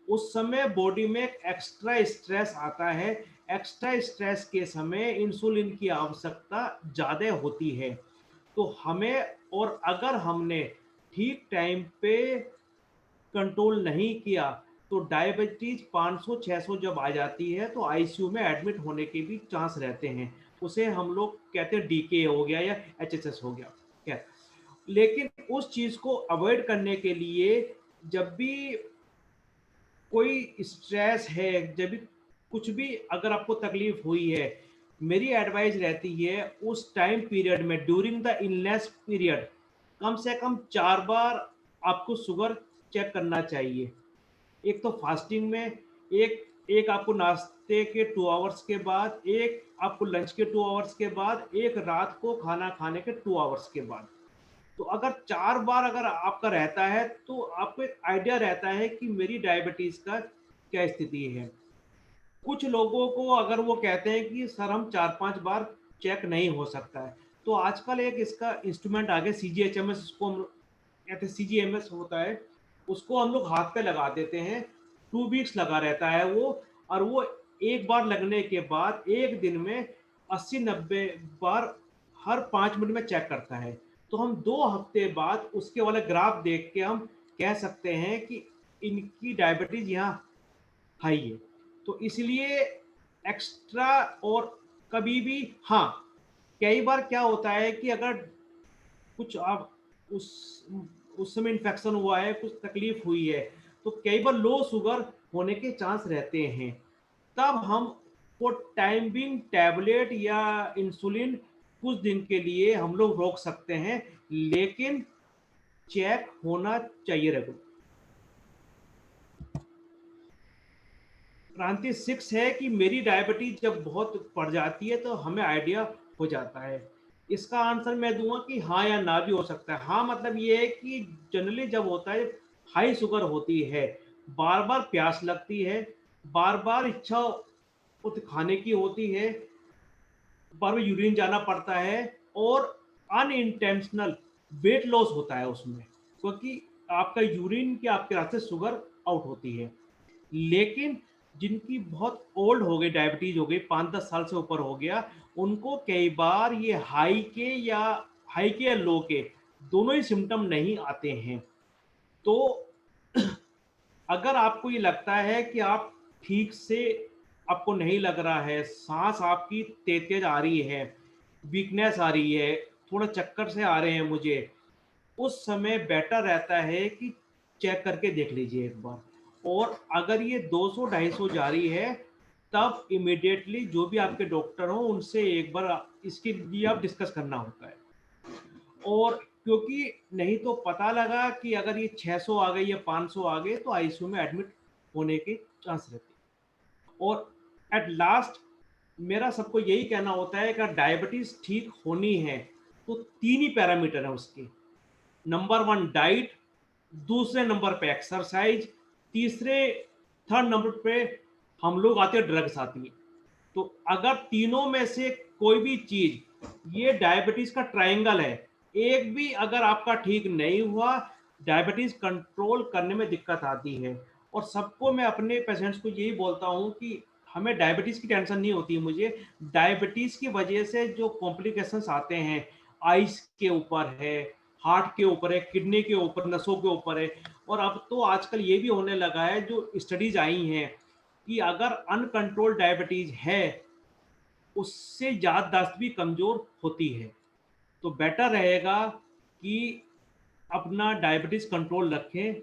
S4: उस समय बॉडी में एक एक्स्ट्रा स्ट्रेस आता है। एक्स्ट्रा स्ट्रेस के समय इंसुलिन की आवश्यकता ज़्यादा होती है। तो हमें, और अगर हमने ठीक टाइम पे कंट्रोल नहीं किया तो डायबिटीज 500-600 जब आ जाती है तो आईसीयू में एडमिट होने के भी चांस रहते हैं। उसे हम लोग कहते हैं डीके हो गया या एचएसएस हो गया। खैर, लेकिन उस चीज को अवॉइड करने के लिए, जब भी कोई स्ट्रेस है, जब भी कुछ भी अगर आपको तकलीफ हुई है, मेरी एडवाइस रहती है उस टाइम पीरियड में, ड्यूरिंग द इलनेस पीरियड, कम से कम 4 बार आपको शुगर चेक करना चाहिए। एक तो फास्टिंग में, एक एक आपको नाश्ते के 2 आवर्स के बाद, एक आपको लंच के 2 आवर्स के बाद, एक रात को खाना खाने के 2 आवर्स के बाद। तो अगर 4 बार अगर आपका रहता है तो आपको एक आइडिया रहता है कि मेरी डायबिटीज़ का क्या स्थिति है। कुछ लोगों को अगर वो कहते हैं कि सर हम 4-5 बार चेक नहीं हो सकता है, तो आजकल एक इसका इंस्ट्रूमेंट आ गया सीजीएचएमएस, इसको हम कहते हैं सीजीएमएस होता है, उसको हम लोग हाथ पे लगा देते हैं, 2 वीक्स लगा रहता है वो, और वो एक बार लगने के बाद एक दिन में 80-90 बार हर 5 मिनट में चेक करता है। तो हम 2 हफ्ते बाद उसके वाले ग्राफ देख के हम कह सकते हैं कि इनकी डायबिटीज़ यहाँ हाई है। तो इसलिए एक्स्ट्रा और कभी भी हाँ, कई बार क्या होता है कि अगर कुछ आप उस उस समय इन्फेक्शन हुआ है, कुछ तकलीफ हुई है, तो कई बार लो शुगर होने के चांस रहते हैं। तब हम वो टाइम बिंग टैबलेट या इंसुलिन कुछ दिन के लिए हम लोग रोक सकते हैं, लेकिन चेक होना चाहिए रेगुलर। क्रांति 6 है कि मेरी डायबिटीज जब बहुत बढ़ जाती है तो हमें आइडिया हो जाता है। इसका आंसर मैं दूंगा कि हाँ या ना भी हो सकता है। हाँ मतलब ये है कि जनरली जब होता है, हाई शुगर होती है, बार बार प्यास लगती है, बार बार इच्छा कुछ खाने की होती है, बार बार यूरिन जाना पड़ता है, और अनइंटेंशनल वेट लॉस होता है उसमें, क्योंकि आपका यूरिन के आपके रास्ते शुगर आउट होती है। लेकिन जिनकी बहुत ओल्ड हो गई, डायबिटीज हो गई, 5-10 साल से ऊपर हो गया, उनको कई बार ये हाई के या लो के दोनों ही सिम्टम नहीं आते हैं। तो अगर आपको ये लगता है कि आप ठीक से आपको नहीं लग रहा है, सांस आपकी तेज तेज आ रही है, वीकनेस आ रही है, थोड़ा चक्कर से आ रहे हैं मुझे, उस समय बेटर रहता है कि चेक करके देख लीजिए एक बार। और अगर ये 200-250 जा रही है, तब इमीडिएटली जो भी आपके डॉक्टर हो उनसे एक बार इसके लिए आप डिस्कस करना होता है। और क्योंकि नहीं तो पता लगा कि अगर ये 600 आ गई या 500 आ गए तो आईसीयू में एडमिट होने के चांस रहते हैं। और एट लास्ट मेरा सबको यही कहना होता है कि डायबिटीज ठीक होनी है तो 3 ही पैरामीटर है उसके। नंबर 1 डाइट, दूसरे नंबर पे एक्सरसाइज, थर्ड नंबर पे हम लोग आते हैं ड्रग्स आती है। तो अगर तीनों में से कोई भी चीज, ये डायबिटीज का ट्रायंगल है, एक भी अगर आपका ठीक नहीं हुआ, डायबिटीज कंट्रोल करने में दिक्कत आती है। और सबको मैं अपने पेशेंट्स को यही बोलता हूं कि हमें डायबिटीज की टेंशन नहीं होती। मुझे डायबिटीज की वजह से जो कॉम्प्लिकेशंस आते हैं, आइस के ऊपर है, हार्ट के ऊपर है, किडनी के ऊपर, नसों के ऊपर है। और अब तो आजकल ये भी होने लगा है, जो स्टडीज आई हैं, कि अगर अनकंट्रोल्ड डायबिटीज है उससे याददाश्त भी कमजोर होती है। तो बेटर रहेगा कि अपना डायबिटीज कंट्रोल रखें।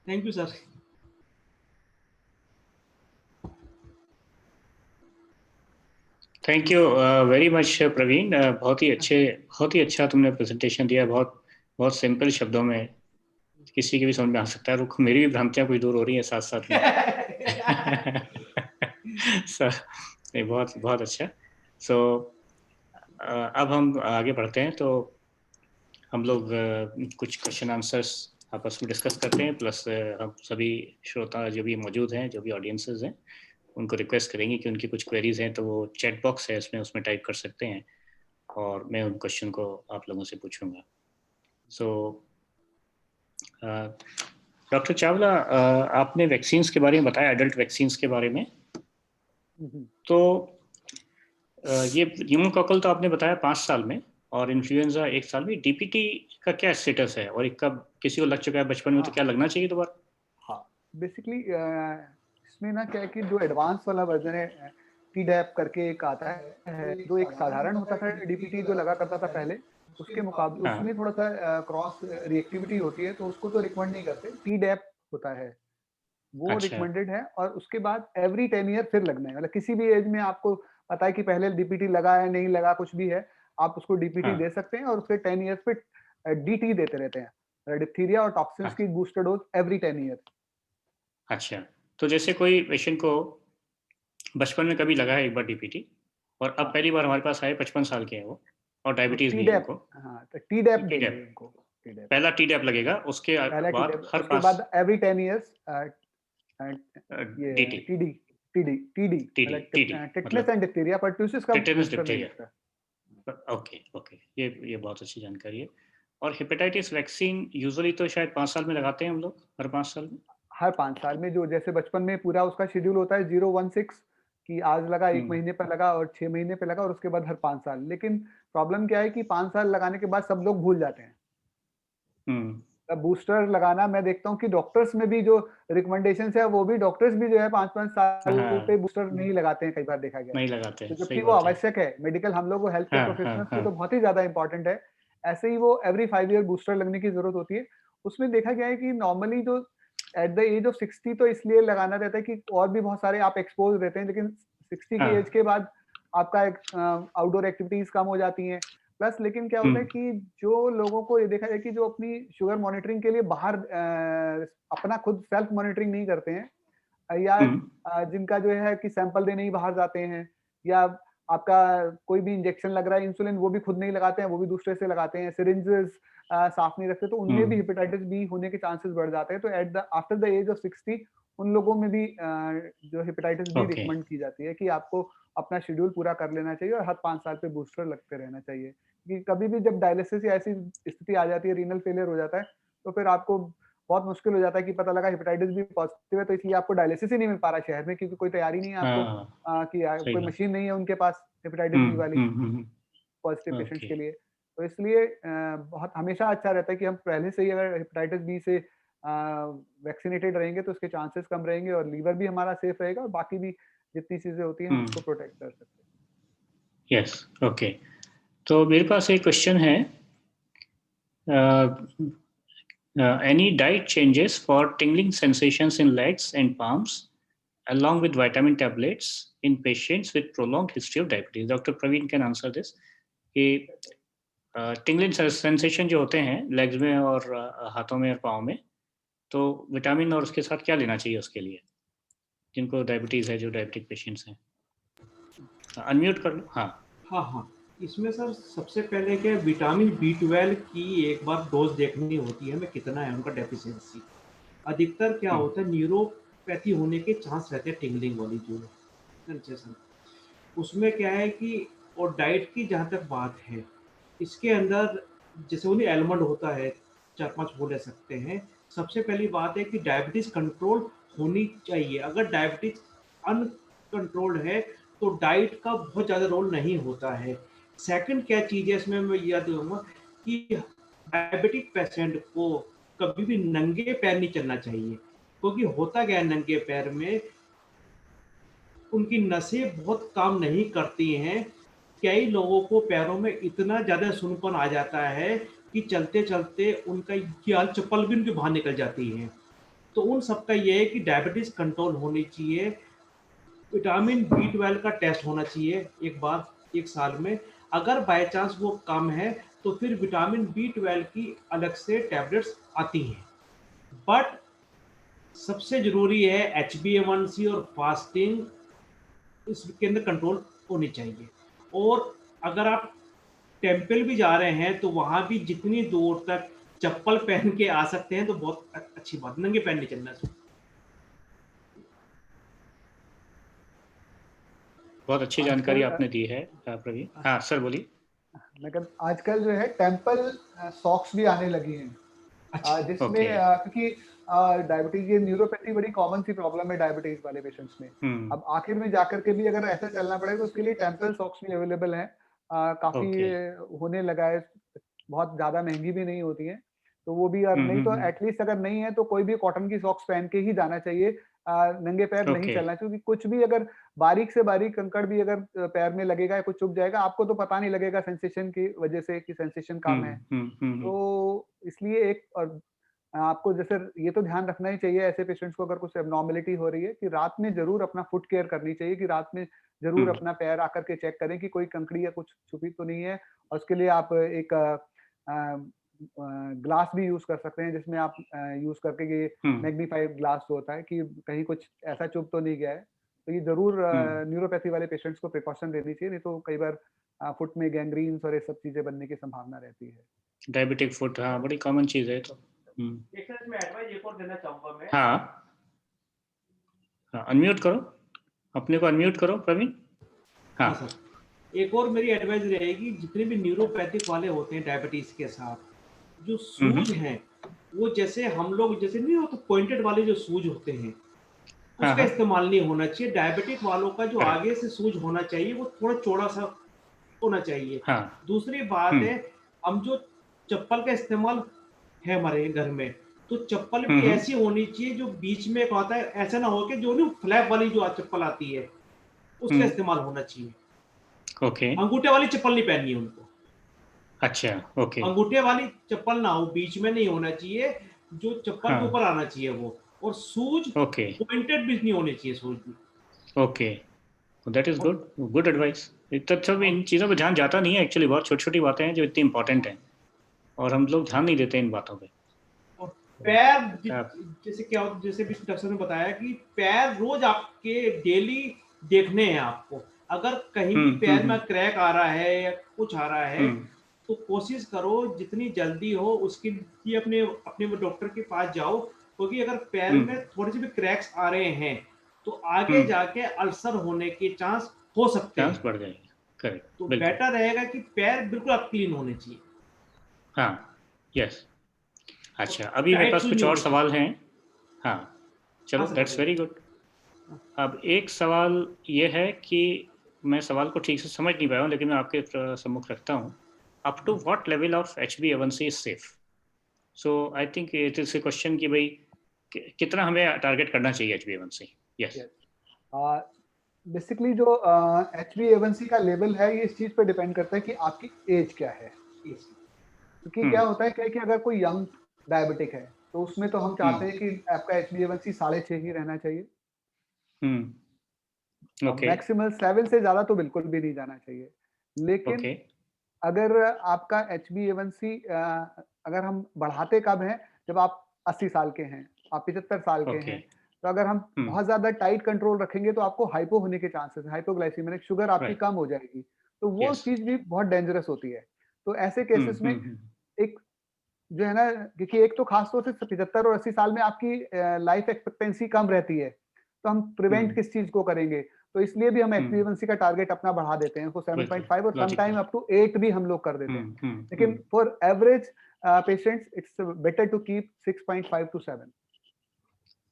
S4: Thank you sir.
S2: Thank you very much Praveen. बहुत ही अच्छा तुमने प्रेजेंटेशन दिया। बहुत बहुत सिंपल शब्दों में किसी के भी समझ में आ सकता है। रुक, मेरी भी भ्रांतियां कुछ दूर हो रही है साथ साथ में। सर नहीं, बहुत बहुत अच्छा। सो अब हम आगे बढ़ते हैं। तो हम लोग कुछ क्वेश्चन आंसर्स आपस में डिस्कस करते हैं, प्लस हम सभी श्रोता जो भी मौजूद हैं, जो भी ऑडियंसेस हैं, उनको रिक्वेस्ट करेंगे कि उनकी कुछ क्वेरीज हैं तो वो चैट बॉक्स है उसमें टाइप कर सकते हैं, और मैं उन क्वेश्चन को आप लोगों से पूछूंगा। सो डॉक्टर चावला, आपने वैक्सीन्स के बारे में बताया, एडल्ट वैक्सीन्स के बारे में। तो ये न्यूमोकॉकल तो आपने बताया 5 साल में, और इन्फ्लुएंजा 1 साल में। डीपीटी का क्या स्टेटस है, और कब किसी को लग चुका है बचपन में तो क्या लगना चाहिए दोबारा?
S3: हाँ, बेसिकली इसमें ना क्या है कि जो एडवांस वाला वर्जन है, टीडैप करके एक आता है, जो एक साधारण होता था डीपीटी जो लगा करता था पहले, उसके मुकाबले उसमें थोड़ा सा क्रॉस रिएक्टिविटी होती है, तो उसको तो रिकमेंड नहीं करते। टीडैप होता है वो रिकमेंडेड है, और उसके बाद एवरी 10 ईयर फिर लगना है। मतलब किसी भी एज में आपको पता है कि पहले डीपीटी लगा है नहीं लगा कुछ भी है, आप उसको डीपीटी दे सकते हैं, और उसके 10 ईयर्स पे डीटी देते रहते हैं, डिप्थीरिया और टॉक्सिन्स की बूस्टर डोज एवरी 10 ईयर।
S2: अच्छा, तो जैसे कोई पेशेंट को बचपन में कभी लगा है एक बार डीपीटी, और अब पहली बार हमारे पास आए, 55 साल के हैं वो, और डायबिटीज भी है
S3: टीडैप,
S2: उनको,
S3: हाँ तो टीडैप देंगे
S2: टीडैप,
S3: उनको, टीडैप
S2: पहला टीडैप लगेगा, उसके
S3: पहला
S2: बाद
S3: टीडैप,
S2: हर
S3: उसके
S2: 5
S3: बाद एवरी 10 इयर्स ये
S2: DT,
S3: TD, TD TD
S2: TD,
S3: मतलब
S2: टीडी
S3: टिटनेस
S2: मतलब
S3: एंड डिप्थीरिया, परट्यूसिस का
S2: टेटेनस
S3: बूस्टर नहीं
S2: डिप्थीरिया।
S3: लगता।
S2: ओके, ओके, ये बहुत अच्छी जानकारी है। और हेपेटाइटिस वैक्सीन यूजुअली तो शायद 5 साल में लगाते हैं हम लोग, हर 5 साल में।
S3: हर 5 साल में, जो जैसे बचपन में पूरा उसका शेड्यूल होता है 016 कि आज लगा, 1 महीने पर लगा और 6 महीने पे लगा और उसके बाद हर 5 साल। लेकिन प्रॉब्लम क्या है कि 5 साल लगाने के बाद सब लोग भूल जाते हैं। अब बूस्टर लगाना मैं देखता हूँ कि डॉक्टर्स में भी जो रिकमेंडेशंस है, वो भी डॉक्टर्स भी जो है 5-5 साल पे
S2: हाँ,
S3: बूस्टर नहीं लगाते हैं, कई बार देखा गया है।
S2: नहीं लगाते
S3: तो
S2: हैं, सही
S3: जबकि वो
S2: बात है।
S3: आवश्यक है, मेडिकल हम लोग को हेल्थ केयर
S2: हाँ, हाँ,
S3: प्रोफेशनल्स को
S2: हाँ।
S3: तो बहुत ही ज़्यादा इम्पोर्टेंट है। ऐसे ही वो एवरी 5 ईयर बूस्टर लगने की ज़रूरत होती है। उसमें देखा गया है कि नॉर्मली जो एट द एज ऑफ 60 तो इसलिए लगाना रहता है कि और भी बहुत सारे आप एक्सपोज़ रहते हैं, लेकिन 60 की एज
S2: हाँ,
S3: के बाद आपका एक आउटडोर एक्टिविटीज़ कम हो जाती हैं। प्लस लेकिन क्या होता है कि जो लोगों को ये देखा जाए कि जो अपनी शुगर मॉनिटरिंग के लिए बाहर अपना खुद सेल्फ मॉनिटरिंग नहीं करते हैं, या जिनका जो है कि सैंपल देने ही बाहर जाते हैं, या आपका कोई भी इंजेक्शन लग रहा है इंसुलिन, वो भी खुद नहीं लगाते हैं, वो भी दूसरे से लगाते हैं, सिरिंजेस साफ नहीं रखते, तो उनमें भी हेपेटाइटिस बी होने के चांसेस बढ़ जाते हैं। तो at the after the age of 60 उन लोगों में भी जो हेपेटाइटिस बी
S2: ओके,
S3: रिकमेंड की जाती है कि आपको अपना शेड्यूल पूरा कर लेना चाहिए और हर 5 साल पे बूस्टर लगते रहना चाहिए। कि कभी भी जब डायलिसिस या ऐसी स्थिति आ जाती है, रीनल फेलियर हो जाता है, तो फिर आपको बहुत मुश्किल हो जाता है कि पता लगा हेपेटाइटिस बी पॉजिटिव है, तो इसलिए आपको डायलिसिस ही नहीं मिल पा रहा शहर में, क्योंकि कोई तैयारी नहीं है आपको
S2: हाँ, सही
S3: कोई
S2: बात।
S3: मशीन नहीं है उनके पास हेपेटाइटिस बी वाली
S2: हम्म,
S3: पॉजिटिव पेशेंट्स
S2: ओके,
S3: के लिए। तो इसलिए बहुत हमेशा अच्छा रहता है कि हम पहले से ही अगर हेपेटाइटिस बी से वैक्सीनेटेड रहेंगे तो उसके चांसेस कम रहेंगे और लीवर भी हमारा सेफ रहेगा और बाकी भी जितनी चीजें होती हैं हम उसको प्रोटेक्ट कर सकते हैं।
S2: Yes, okay. तो मेरे पास एक क्वेश्चन है, any diet changes for tingling sensations in legs and palms along with vitamin tablets in patients with prolonged history of diabetes? Dr. Praveen can answer this. कि tingling sensation जो होते हैं legs में और हाथों में और पाँव में, तो विटामिन और उसके साथ क्या लेना चाहिए उसके लिए, जिनको डायबिटीज है, जो डायबिटिक पेशेंट्स हैं? अनम्यूट कर लो। हाँ,
S4: हाँ, इसमें सर सबसे पहले क्या है, विटामिन बी12 की एक बार डोज देखनी होती है, हमें कितना है उनका डेफिशिएंसी। अधिकतर क्या होता है, न्यूरोपैथी होने के चांस रहते हैं टिंगलिंग वाली जो सेंसेशन। उसमें क्या है कि, और डाइट की जहाँ तक बात है, इसके अंदर जैसे उन्हें एलमंड होता है, 4-5 वो ले सकते हैं। सबसे पहली बात है कि डायबिटीज़ कंट्रोल होनी चाहिए। अगर डायबिटीज़ अनकंट्रोल्ड है, तो डाइट का बहुत ज़्यादा रोल नहीं होता है। सेकंड क्या चीज़ है इसमें मैं याद दूँगा कि डायबिटिक पेशेंट को कभी भी नंगे पैर नहीं चलना चाहिए, क्योंकि होता क्या है नंगे पैर में, उनकी नसें बहुत काम नहीं करती हैं। कई लोगों को पैरों में इतना ज़्यादा सूनपन आ जाता है कि चलते-चलते उनका ये हाल चप्पल भी उनकी बाहर निकल जाती है। तो उन सब का ये है कि डायबिटीज़ कंट्रोल होनी चाहिए। विटामिन बी12 का टेस्ट होना चाहिए एक बार 1 साल में। अगर बाय चांस वो कम है, तो फिर विटामिन बी12 की अलग से टैबलेट्स आती हैं। बट सबसे ज़रूरी है एचबीए1सी और फास्टिंग, इसके अंदर कंट्रोल होनी चाहिए। और अगर आप टेम्पल भी जा रहे हैं, तो वहाँ भी जितनी दूर तक चप्पल पहन के आ सकते हैं, तो बहुत अच्छी बात, नंगे पैर नहीं चलना चाहिए।
S2: बहुत अच्छी जानकारी
S3: आजकल
S2: आपने दी है प्रवीण। हाँ सर, बोलिए।
S3: मैं कहता आजकल जो है टेम्पल सॉक्स भी आने लगी हैं,
S4: अच्छा,
S3: जिसमें
S2: ओके।
S3: क्योंकि डायबिटीज, ये न्यूरोपैथी बड़ी कॉमन सी प्रॉब्लम है डायबिटीज वाले पेशेंट्स में। अब आखिर में जाकर के भी अगर ऐसा चलना पड़ेगा तो उसके लिए टेम्पल सॉक्स भी अवेलेबल हैं, काफी
S2: ओके।
S3: होने लगा है, बहुत ज्यादा महंगी भी नहीं होती हैं, तो वो भी, और नहीं तो एटलीस्ट अगर नहीं है तो कोई भी कॉटन की सॉक्स पहन के ही जाना चाहिए, नंगे पैर नहीं
S2: ओके।
S3: चलना, क्योंकि कुछ भी अगर बारीक से बारीक कंकड़ भी अगर पैर में लगेगा या कुछ चुभ जाएगा, आपको तो पता नहीं लगेगा सेंसेशन की वजह से कि सेंसेशन कम है। तो इसलिए एक, और आपको जैसे ये तो ध्यान रखना ही चाहिए ऐसे पेशेंट्स को, अगर कुछ एब्नॉर्मलिटी हो रही है, कि रात में जरूर अपना फुट केयर करनी चाहिए, कि रात में जरूर अपना पैर आकर के चेक करें कि कोई कंकड़ी या कुछ छुपी तो नहीं है, और उसके लिए आप एक ग्लास भी यूज कर सकते हैं, जिसमें आप यूज करके ये
S2: हम्म,
S3: मैग्नीफाइड ग्लास होता है कि कहीं कुछ ऐसा चुभ तो नहीं गया है। तो ये जरूर न्यूरोपैथी वाले पेशेंट्स को प्रिकॉशन लेनी चाहिए, नहीं तो कई बार फुट में गैंग्रीन्स और ये सब चीजें बनने की संभावना रहती है।
S2: डायबिटिक फुट, हाँ बड़ी कॉमन चीज है तो।
S4: एक सर इसमें एडवाइस एक और देना चाहूंगा मैं।
S2: हाँ हाँ, अनम्यूट करो, अपने को अनम्यूट करो प्रवीण।
S4: हाँ
S2: हाँ
S4: सर, एक और मेरी एडवाइस रहेगी, जितने भी न्यूरोपैथिक वाले होते हैं डायबिटीज के साथ, जो सूज हैं वो जैसे हम लोग जैसे नहीं होते पॉइंटेड वाले जो सूज होते हैं
S2: हाँ
S4: उसका
S2: हाँ,
S4: इस्तेमाल नहीं होना चाहिए। डायबिटिक वालों का जो
S2: Correct.
S4: आगे से सूज होना चाहिए वो थोड़ा चौड़ा सा होना चाहिए।
S2: हाँ
S4: दूसरी बात है, हम जो चप्पल का इस्तेमाल है हमारे घर में, तो चप्पल भी ऐसी होनी चाहिए जो बीच में एक होता है, ऐसा ना हो कि जो नहीं फ्लैप वाली जो चप्पल आती है उसका इस्तेमाल होना चाहिए।
S2: ओके,
S4: अंगूठे वाली चप्पल नहीं पहननी है उनको।
S2: अच्छा ओके,
S4: अंगूठे वाली चप्पल ना हो, बीच में नहीं होना चाहिए, जो चप्पल के
S2: हाँ
S4: ऊपर आना चाहिए वो। और शूज
S2: ओके
S4: पॉइंटेड भी नहीं होने चाहिए शूज भी।
S2: ओके, दैट इज
S4: और,
S2: गुड, गुड एडवाइस। इतना भी इन चीज़ों पे ध्यान जाता नहीं है एक्चुअली, बहुत छोटी छोटी बातें हैं जो इतनी इंपॉर्टेंट हैं और हम लोग ध्यान नहीं देते इन बातों पे।
S4: और पैर
S2: आप-
S4: जैसे क्या जैसे भी डॉक्टर ने बताया कि पैर रोज आपके डेली देखने हैं आपको। अगर कहीं भी पैर में क्रैक आ रहा है या कुछ आ रहा है तो कोशिश करो जितनी जल्दी हो उसके लिए अपने अपने डॉक्टर के पास जाओ, क्योंकि अगर पैर में थोड़े से भी क्रैक्स आ रहे हैं तो आगे जाके अल्सर होने के चांस हो सकते
S2: चांस
S4: हैं।
S2: बढ़ जाएंगे, करेक्ट,
S4: तो
S2: बिल्कुल।
S4: बेटर रहेगा कि पैर बिल्कुल आप क्लीन होने चाहिए
S2: हाँ, यस।
S4: और
S2: अच्छा, अभी मेरे
S4: टाइट
S2: पास
S4: शूज
S2: कुछ
S4: नहीं
S2: और
S4: होने चाहिए।
S2: सवाल हैं। हाँ
S4: हाँ
S2: चलो,
S4: सर
S2: दैट्स
S4: बताइए।
S2: Very good. अब एक सवाल ये है कि मैं सवाल को ठीक से समझ नहीं पाया हूँ, लेकिन मैं आपके सम्मुख रखता हूँ। Up to what level of HbA1c is safe? So I think it is a question कि भाई कितना हमें टारगेट करना चाहिए HbA1c? यस।
S3: बेसिकली जो HbA1c का लेवल है, ये इस चीज पे डिपेंड करता है कि आपकी एज क्या है। क्योंकि क्या होता है कि अगर कोई यंग डायबिटिक है तो उसमें तो हम चाहते हैं कि आपका HbA1c 6.5 ही रहना चाहिए।
S2: ओके
S3: मैक्सिमम 7 से ज्यादा तो बिल्कुल भी नहीं जाना चाहिए। लेकिन
S2: ओके
S3: अगर आपका HbA1c अगर हम बढ़ाते कब हैं, जब आप 80 साल के हैं, आप 75 साल के
S2: ओके,
S3: हैं, तो अगर हम बहुत ज्यादा टाइट कंट्रोल रखेंगे तो आपको हाइपो होने के चांसेस, हाइपोग्लाइसीमिक शुगर आपकी
S2: राइट,
S3: कम हो जाएगी, तो वो
S2: यस,
S3: चीज भी बहुत डेंजरस होती है। तो ऐसे केसेस में एक जो है ना, क्योंकि एक तो खासतौर से 75 और 80 साल में आपकी लाइफ एक्सपेक्टेंसी कम रहती है, तो हम प्रिवेंट किस चीज को करेंगे, तो इसलिए भी हम HbA1c का टारगेट अपना बढ़ा देते हैं, उसको 7.5 और समटाइम अप टू 8 भी हम लोग कर देते हैं। लेकिन for average patients it's better to keep 6.5 to 7।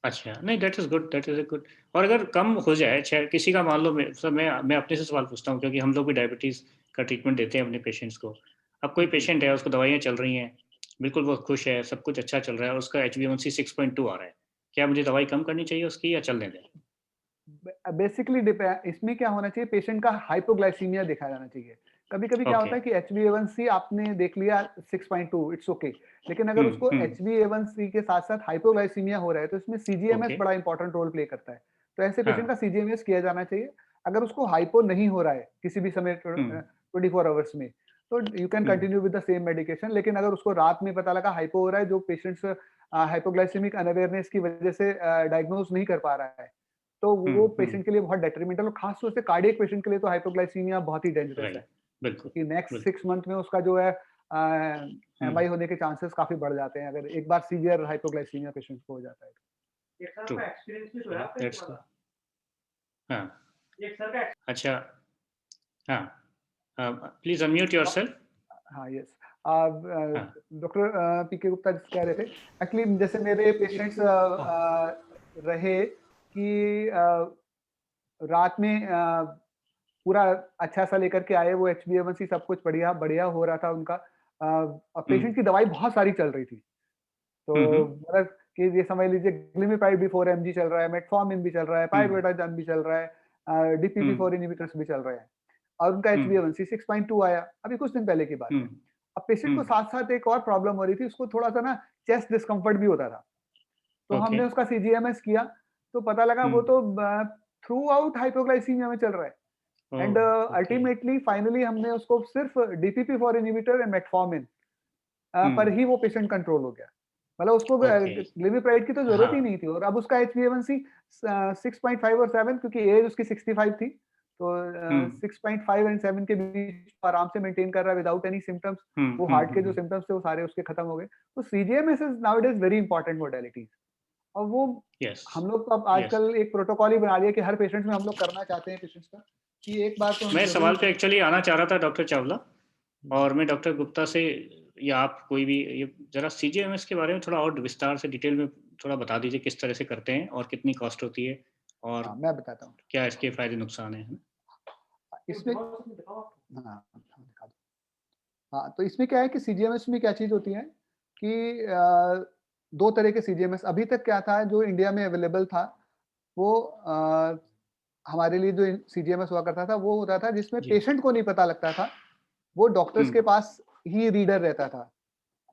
S2: अच्छा, नहीं that is good, that is a good. और अगर कम हो जाए, चाहे किसी का, मान लो मैं अपने से सवाल पूछता हूँ, क्योंकि हम लोग भी डायबिटीज का ट्रीटमेंट देते हैं अपने पेशेंट्स को। अब कोई पेशेंट है, उसको दवाइयाँ चल रही हैं, बिल्कुल वो खुश है, सब कुछ अच्छा चल रहा है, उसका HbA1c 6.2 आ रहा है, क्या मुझे दवाई कम करनी चाहिए उसकी या चलने दें?
S3: बेसिकली इसमें क्या होना चाहिए, पेशेंट का हाइपोग्लाइसीमिया देखा जाना चाहिए। कभी कभी क्या
S2: ओके,
S3: होता है कि HbA1c आपने देख लिया 6.2, इट्स ओके, लेकिन अगर उसको HbA1c के साथ साथ हाइपोग्लाइसीमिया हो रहा है तो इसमें CGMS
S2: ओके,
S3: बड़ा इंपॉर्टेंट रोल प्ले करता है। तो ऐसे
S2: हाँ,
S3: पेशेंट का CGMS किया जाना चाहिए। अगर उसको हाइपो नहीं हो रहा है किसी भी समय 24 आवर्स में, तो you can continue with the same medication. लेकिन अगर उसको रात में पता लगा हाइपो हो रहा है, जो पेशेंट्स हाइपोग्लाइसेमिक अनअवेयरनेस की वजह से डायग्नोज नहीं कर पा रहा है, तो वो पेशेंट के लिए बहुत डेट्रीमेंटल, और खास तौर से कार्डियक पेशेंट के लिए तो हाइपोग्लाइसीमिया बहुत ही डेंजरस है,
S2: राइट, बिल्कुल,
S3: क्योंकि नेक्स्ट
S2: बिल्कुल,
S3: 6 मंथ में उसका जो है MI होने के चांसेस काफी बढ़ जाते हैं, अगर एक बार सीवियर हाइपोग्लाइसीमिया पेशेंट को हो जाता है।
S4: एक सर
S2: ट्रू,
S4: का एक्सपीरियंस भी तो है आपका
S2: दैट्स,
S4: वाला।
S2: हाँ,
S4: एक सर का
S2: अच्छा, हाँ, प्लीज अनम्यूट योरसेल्फ।
S3: हाँ, यस।
S2: हाँ,
S3: डॉक्टर PK गुप्ता जी कह रहे थे, एक्चुअली जैसे मेरे पेशेंट्स रहे कि रात में पूरा अच्छा सा लेकर के आए, वो HbA1c सब कुछ बढ़िया बढ़िया हो रहा था उनका, पेशेंट की दवाई बहुत सारी चल रही थी, तो मतलब कि ये समझ लीजिए ग्लिमिपाइड भी 4 mg चल रहा है, मेटफॉर्मिन भी चल रहा है, पाइरोडाजन भी चल रहा है, DPP-4 इनहिबिटर्स भी चल रहे हैं, और उनका HbA1c 6.2 आया, अभी कुछ दिन पहले की बात है। अब पेशेंट को साथ साथ एक और प्रॉब्लम हो रही थी, उसको थोड़ा सा ना चेस्ट डिस्कम्फर्ट भी होता था, तो हमने उसका CGMS किया, तो पता लगा वो तो थ्रू आउट हाइपोग्लाइसीमिया में चल रहा है। एंड अल्टीमेटली फाइनली हमने उसको सिर्फ DPP-4 इनहिबिटर एंड मेटफॉर्मिन पर ही वो पेशेंट कंट्रोल हो गया। मतलब उसको
S2: Okay.
S3: ग्लिमिप्राइड की तो जरूरत ही
S2: हाँ।
S3: नहीं थी, और अब उसका HbA1c 6.5 और 7, क्योंकि एज उसकी 65 थी, तो 6.5 एंड 7 के बीच आराम से मेंटेन कर रहा है विदाउट एनी सिम्टम्स। वो हार्ट के जो सिम्टम्स थे वो सारे उसके खत्म हो गए। तो CGMS is now it is very important modality, और वो
S2: Yes.
S3: हम लोग तो अब आजकल एक प्रोटोकॉल ही बना लिया कि हर पेशेंट में हम लोग करना चाहते हैं पेशेंट्स का, कि एक बार तो हम
S2: मैं
S3: जरूर-
S2: सवाल पे एक्चुअली आना चाह रहा था डॉक्टर चावला, और मैं डॉक्टर गुप्ता से, या आप कोई भी, ये जरा CGMS के बारे में थोड़ा और विस्तार से डिटेल में थोड़ा बता दीजिए, किस तरह से करते हैं और कितनी कॉस्ट होती है, और
S3: हाँ, मैं बताता हूँ
S2: क्या इसके फायदे नुकसान हैं।
S3: इसमें। हाँ, दिखा दो। हाँ, तो इसमें क्या है कि CGMS में क्या चीज होती है कि दो तरह के CGMS अभी तक क्या था जो इंडिया में अवेलेबल था, वो हमारे लिए जो CGMS हुआ करता था वो होता था जिसमें
S2: जी।
S3: पेशेंट को नहीं पता लगता था, वो डॉक्टर्स के पास ही रीडर रहता था।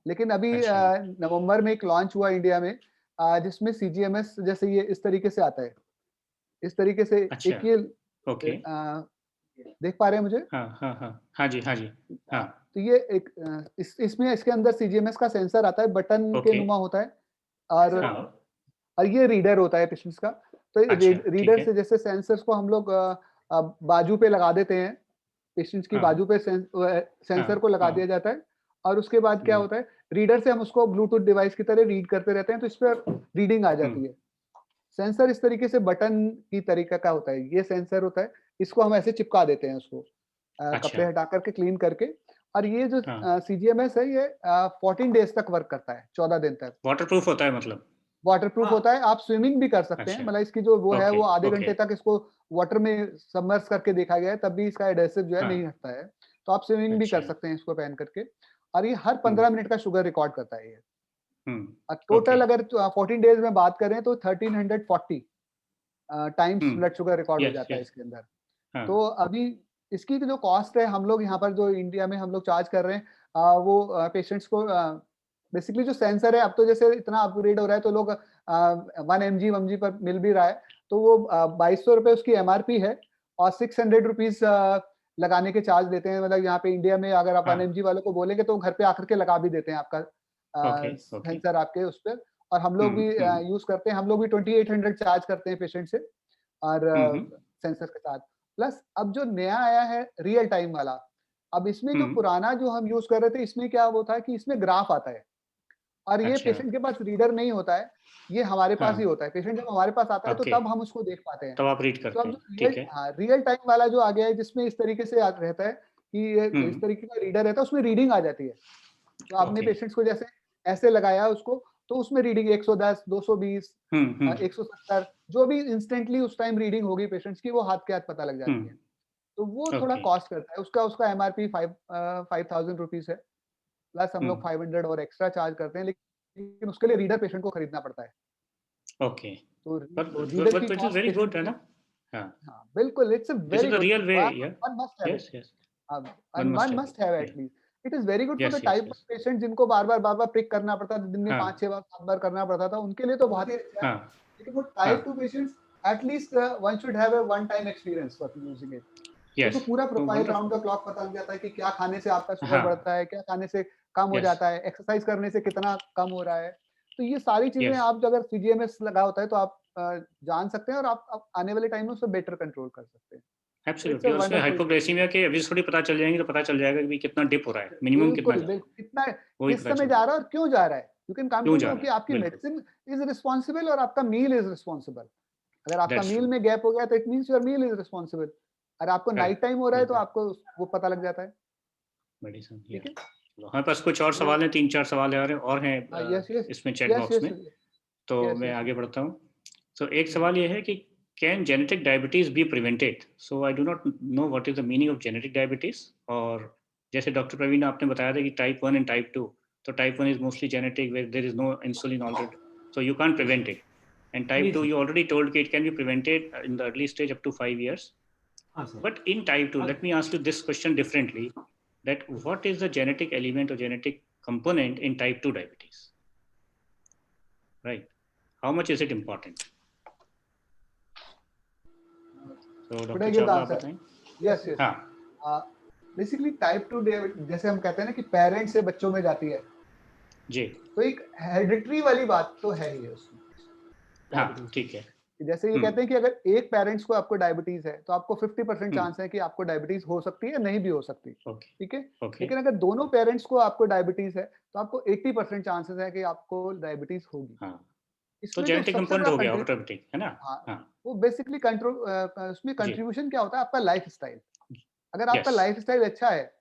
S3: लेकिन अभी
S2: अच्छा।
S3: नवंबर में एक लॉन्च हुआ इंडिया में, जिसमें CGMS जैसे ये इस तरीके से आता है, इस तरीके से
S2: अच्छा।
S3: एक ये
S2: ओके।
S3: देख पा रहे हैं मुझे?
S2: हाँ हाँ हाँ हाँ जी, हाँ जी, हाँ।
S3: तो ये एक इसमें इसके अंदर CGMS का सेंसर आता है, बटन के
S2: ओके।
S3: नुमा होता है, और
S2: हाँ।
S3: और ये रीडर होता है पेशेंट्स का। तो
S2: अच्छा, ठीक
S3: रीडर
S2: है।
S3: से जैसे सेंसर्स को हम लोग बाजू पे लगा देते हैं, पेशेंट्स की
S2: हाँ।
S3: बाजू पे सेंसर को लगा
S2: हाँ।
S3: दिया जाता है, और उसके बाद क्या
S2: जी।
S3: होता है, रीडर से हम उसको ब्लूटूथ डिवाइस की तरह रीड करते रहते हैं, तो इस पर रीडिंग आ जाती है। सेंसर इस तरीके से बटन की तरीका का होता है, ये सेंसर होता है, इसको हम ऐसे चिपका देते हैं उसको,
S2: अच्छा।
S3: कपड़े हटा करके क्लीन करके। और ये जो
S2: हाँ।
S3: CGMS है ये 14 डेज तक वर्क करता है, 14 दिन तक।
S2: वाटरप्रूफ होता है मतलब?
S3: वाटरप्रूफ होता है, आप स्विमिंग भी कर सकते हैं,
S2: अच्छा।
S3: मतलब इसकी जो वो है
S2: ओके,
S3: वो आधे
S2: ओके।
S3: घंटे तक इसको वाटर में सबमर्ज करके देखा गया है, तब भी इसका एडहेसिव जो है
S2: हाँ।
S3: नहीं हटता है। तो आप स्विमिंग भी कर
S2: अच्छा।
S3: सकते हैं इसको पहन करके। और ये हर 15 मिनट का शुगर रिकॉर्ड करता है ये।
S2: ओके।
S3: टोटल अगर 14 डेज में बात करें तो 1340 टाइम्स ब्लड शुगर रिकॉर्ड हो
S2: यस,
S3: जाता है
S2: यस।
S3: इसके अंदर।
S2: हाँ।
S3: तो अभी इसकी जो कॉस्ट है, हम लोग यहाँ पर जो इंडिया में हम लोग चार्ज कर रहे हैं, वो पेशेंट्स को बेसिकली जो सेंसर है, अब तो जैसे इतना अपग्रेड हो रहा है तो लोग 1 mg पर मिल भी रहा है, तो वो 2200 रुपए उसकी MRP है, और 600 रुपीज लगाने के चार्ज देते हैं। मतलब यहाँ पे इंडिया में अगर आप
S2: हाँ।
S3: 1 mg वालों को बोलेंगे तो घर पे आकर के लगा भी देते हैं आपका
S2: ओके, ओके।
S3: सेंसर आपके उस पर। और हम लोग भी यूज करते हैं, हम लोग भी 2800 चार्ज करते हैं पेशेंट से, और सेंसर के साथ। प्लस अब जो नया आया है रियल टाइम वाला, अब इसमें जो पुराना जो हम यूज कर रहे थे, इसमें क्या वो था कि इसमें ग्राफ आता है, और ये
S2: अच्छा।
S3: पेशेंट के पास रीडर नहीं होता है, ये हमारे पास ही
S2: हाँ।
S3: होता है। पेशेंट जब हमारे पास आता है तो
S2: ओके,
S3: तब हम उसको देख पाते हैं।
S2: तब आप रीड
S3: तो
S2: करते
S3: अब जो
S2: हैं, ठीक है।
S3: रियल टाइम वाला जो आ गया है, जिसमें इस तरीके से रहता है कि ये इस तरीके का रीडर रहता है, उसमें रीडिंग आ जाती है। तो आपने
S2: ओके।
S3: पेशेंट्स को जैसे ऐसे लगाया उसको, तो उसमें रीडिंग 110, 220, 170 जो भी इंस्टेंटली उस टाइम रीडिंग होगी पेशेंट्स की, वो हाथ के हाथ पता लग जाती है। तो वो थोड़ा
S2: ओके।
S3: कॉस्ट करता है, उसका MRP 5000 रुपीज है, प्लस हम लोग 500 और एक्स्ट्रा चार्ज करते हैं, लेकिन उसके लिए रीडर पेशेंट को खरीदना पड़ता है।
S2: ओके।
S3: तो रीडर की
S2: but it is
S3: cost
S2: very
S3: patient
S2: good, है ना? हाँ।
S3: हाँ बिल्कुल, it's a
S2: This
S3: very
S2: is the
S3: good,
S2: real way, yeah.
S3: One must have
S2: Yes,
S3: it,
S2: yes.
S3: and
S2: One must
S3: one
S2: have
S3: must
S2: it.
S3: have
S2: Yeah.
S3: at least. It is very good for
S2: Yes,
S3: the
S2: yes,
S3: type of
S2: yes.
S3: patient जिनको बार बार prick करना पड़ता था, दिन में
S2: हाँ।
S3: 5-6 बार 7 बार करना पड़ता था, उनके लिए तो बहुत ही अच्छा है।
S2: हाँ।
S3: लेकिन वो type 2 patients, at least one should have a one time experience for using it.
S2: Yes.
S3: तो पूरा profile
S2: wonderful.
S3: Round the clock पता लग जाता है कि क्या खाने से आपका शुगर
S2: हाँ।
S3: बढ़ता है, क्या खाने से कम हो
S2: Yes.
S3: जाता है, एक्सरसाइज करने से कितना कम हो रहा है। तो ये सारी चीजें
S2: Yes.
S3: आप अगर CGMS लगा होता है तो आप जान सकते हैं, और आप आने वाले टाइम में उससे बेटर कंट्रोल कर सकते हैं।
S2: Absolutely. और उसमें हाइपोग्लाइसीमिया के अभी थोड़ी पता चल जाएंगे, तो पता चल जाएगा कि कितना डिप हो रहा है, मिनिमम कितना
S3: बिल्कुल
S2: जा रहा है,
S3: बिल्कुल, कितना
S2: वो ही
S3: किस
S2: पता
S3: समय
S2: चल
S3: जा
S2: जाएगा,
S3: रहा है और क्यों जा रहा है। यू कैन कम
S2: क्यों
S3: टू
S2: जा
S3: नो
S2: रहा
S3: कि
S2: है।
S3: आपकी
S2: बिल्कुल।
S3: मेडिसिन इज रिस्पॉन्सिबल और आपका मील इज रिस्पॉन्सिबल। अगर आपका
S2: That's
S3: मील
S2: true.
S3: में गैप हो गया तो it means your meal is responsible. अगर आपको नाइट
S2: Correct.
S3: टाइम हो रहा है तो
S2: बिल्कुल।
S3: आपको वो पता लग जाता है।
S2: मेडिसिन,
S3: ठीक है,
S2: हमारे पास कुछ और सवाल हैं, 3-4 सवाल और हैं
S3: यस यस
S2: इसमें चैट
S3: यस
S2: बॉक्स
S3: यस
S2: में, तो
S3: यस
S2: मैं
S3: यस।
S2: आगे बढ़ता हूँ। तो एक सवाल ये है कि can genetic diabetes be prevented? So I do not know what is the meaning of genetic diabetes. और जैसे डॉक्टर प्रवीण आपने बताया था कि टाइप 1 एंड टाइप 2, तो type 1 is mostly genetic, where there is no insulin already, so you can't prevent it. And type 2, you already told that it can be prevented in the early stage up to 5 years. But in type 2, let me ask you this question differently, that what is the genetic element or genetic component in type 2 diabetes? Right? How much is it important? So Dr. Chawla, आप बताएं।
S3: Yes yes.
S2: हाँ।
S3: Basically type 2 जैसे हम कहते हैं ना कि parents से बच्चों में जाती है,
S2: जी,
S3: तो एक हेरिडिटरी वाली बात तो है ही है उसमें
S2: हाँ,
S3: डायबिटीज।
S2: ठीक है।
S3: जैसे ये
S2: हम्म,
S3: कहते हैं कि अगर एक पेरेंट्स को आपको डायबिटीज है तो आपको 50%
S2: हम्म,
S3: चांस है कि आपको डायबिटीज हो सकती है या नहीं भी हो सकती,
S2: ओके,
S3: ठीक है।
S2: ओके,
S3: लेकिन अगर दोनों पेरेंट्स को आपको डायबिटीज है तो आपको 80% चांसेस है कि आपको डायबिटीज होगी।
S2: हाँ, तो
S3: इसमें जो
S2: जेनेटिक
S3: सबसे
S2: कंपोनेंट
S3: बड़ा
S2: हो गया
S3: कंट्री
S2: ऑटोमेटिक, है ना?
S3: हाँ,
S2: हाँ,
S3: वो बेसिकली कंट्रोल उसमें
S2: जी,
S3: कंट्रीब्यूशन क्या होता है, आपका लाइफस्टाइल। अगर आपका
S2: यस,
S3: लाइफस्टाइल अच्छा है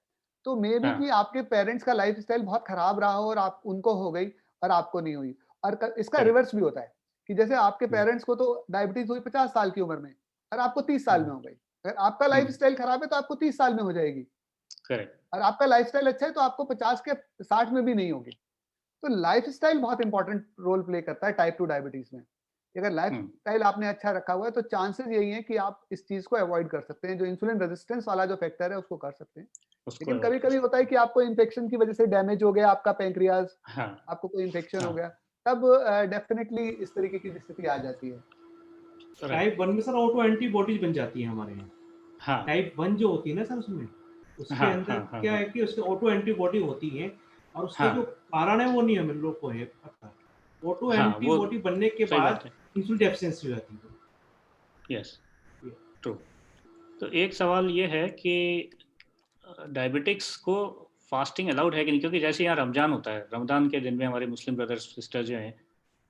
S3: तो मे बी कि
S2: हाँ,
S3: आपके पेरेंट्स का लाइफस्टाइल बहुत खराब रहा हो और आप उनको हो गई और आपको नहीं हुई। और इसका
S2: करेक्ट,
S3: रिवर्स भी होता है कि जैसे आपके पेरेंट्स को तो डायबिटीज हुई 50 साल की उम्र में और आपको 30 साल में हो गई। अगर आपका लाइफस्टाइल खराब है तो आपको 30 साल में हो जाएगी
S2: करेक्ट,
S3: और आपका लाइफस्टाइल अच्छा है तो आपको 50 के 60 में भी नहीं होगी। तो लाइफस्टाइल बहुत इंपॉर्टेंट रोल प्ले करता है टाइप 2 डायबिटीज में। अगर लाइफस्टाइल आपने अच्छा रखा हुआ है तो चांसेस यही हैं कि आप इस चीज को अवॉइड कर सकते हैं, जो इंसुलिन रेजिस्टेंस वाला जो फैक्टर है उसको कर सकते हैं।
S2: उसको
S3: लेकिन
S2: अवॉइड कर
S3: कभी-कभी होता
S2: सकते
S3: है
S2: हैं।
S3: कि आपको इन्फेक्शन की वजह से डैमेज हो गया आपका पैंक्रियाज,
S2: हाँ,
S3: आपको कोई इन्फेक्शन हो
S2: हाँ,
S3: गया, तब डेफिनिटली इस तरीके की स्थिति आ जाती है।
S2: राइट,
S4: टाइप 1 में सर ऑटो एंटीबॉडीज बन जाती है हमारे यहाँ।
S2: हाँ,
S4: टाइप 1 जो होती है ना सर, उसमें उसके
S2: हाँ,
S4: अंदर
S2: हाँ, हाँ,
S4: क्या
S2: हाँ,
S4: है कि उसके ऑटो एंटीबॉडी होती है और उसका
S2: हाँ,
S4: जो कारण है वो नहीं हमें लोग को है पता। ऑटो
S2: हाँ, वो
S4: एंटीबॉडी बनने के
S2: सही बात
S4: बाद
S2: है,
S4: इंसुलिन डेफिशिएंसी हो जाती
S2: यस,
S4: है।
S2: ट्रू। तो एक सवाल ये है कि डायबिटिक्स को फास्टिंग अलाउड है कि नहीं, क्योंकि जैसे यहाँ रमजान होता है, रमजान के दिन में हमारे मुस्लिम ब्रदर्स सिस्टर जो हैं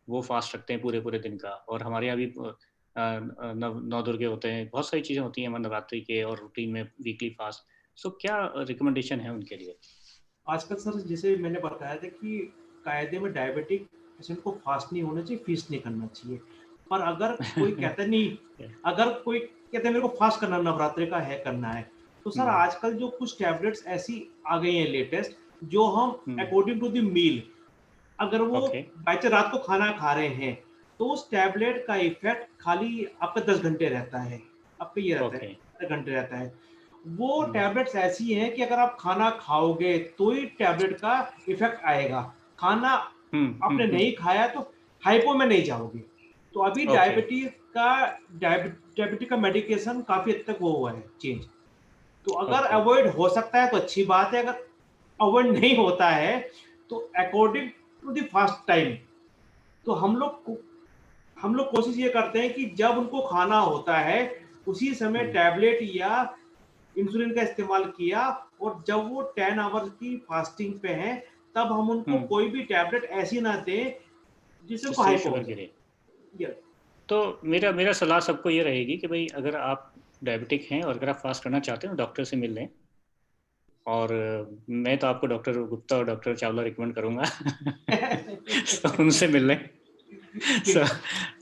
S2: वो फास्ट रखते हैं पूरे पूरे दिन का, और हमारे यहाँ भी नौ दुर्गे होते हैं, बहुत सारी चीज़ें होती हैं हमारे नवरात्रि के और रूटीन में वीकली फास्ट। सो क्या रिकमेंडेशन है उनके लिए?
S4: आजकल सर जैसे मैंने बताया था कि कायदे में डायबिटिक पेशेंट को फास्ट नहीं होना चाहिए, फीस्ट नहीं करना चाहिए। पर अगर कोई कहता है नहीं, अगर कोई कहता है मेरे को फास्ट करना नवरात्रि का है करना है, तो सर आजकल जो कुछ टैबलेट्स ऐसी आ गई हैं लेटेस्ट, जो हम अकॉर्डिंग टू द मील, अगर वो
S2: ओके,
S4: बाई चांस रात को खाना खा रहे हैं तो उस टैबलेट का इफेक्ट खाली आपका 10 घंटे रहता है, आपका ये रहता है
S2: ओके,
S4: 10 घंटे रहता है। वो टैबलेट्स ऐसी हैं कि अगर आप खाना खाओगे तो ही टैबलेट का इफेक्ट आएगा। खाना आपने नहीं खाया तो हाइपो में नहीं जाओगे। तो अभी
S2: ओके,
S4: डायबिटीज का मेडिकेशन काफी हद तक वो हुआ है चेंज। तो अगर
S2: ओके,
S4: अवॉइड हो सकता है तो अच्छी बात है, अगर अवॉइड नहीं होता है तो according to the fast time, तो हम लोग कोशिश ये करते हैं कि जब उनको खाना होता है उसी समय टैबलेट या इंसुलिन का इस्तेमाल किया, और जब वो 10 आवर्स की फास्टिंग पे हैं तब हम उनको कोई भी टैबलेट ऐसी ना दें जिससे उनको
S2: जिससे
S4: हाइपो हो
S2: शुगर गिरे।
S4: जाए। ये
S2: तो मेरा मेरा सलाह सबको ये रहेगी कि भाई अगर आप डायबिटिक हैं और अगर आप फास्ट करना चाहते हैं तो डॉक्टर से मिल लें, और मैं तो आपको डॉक्टर गुप्ता और डॉक्टर चावला रिकमेंड करूंगा तो उनसे मिल लें। सो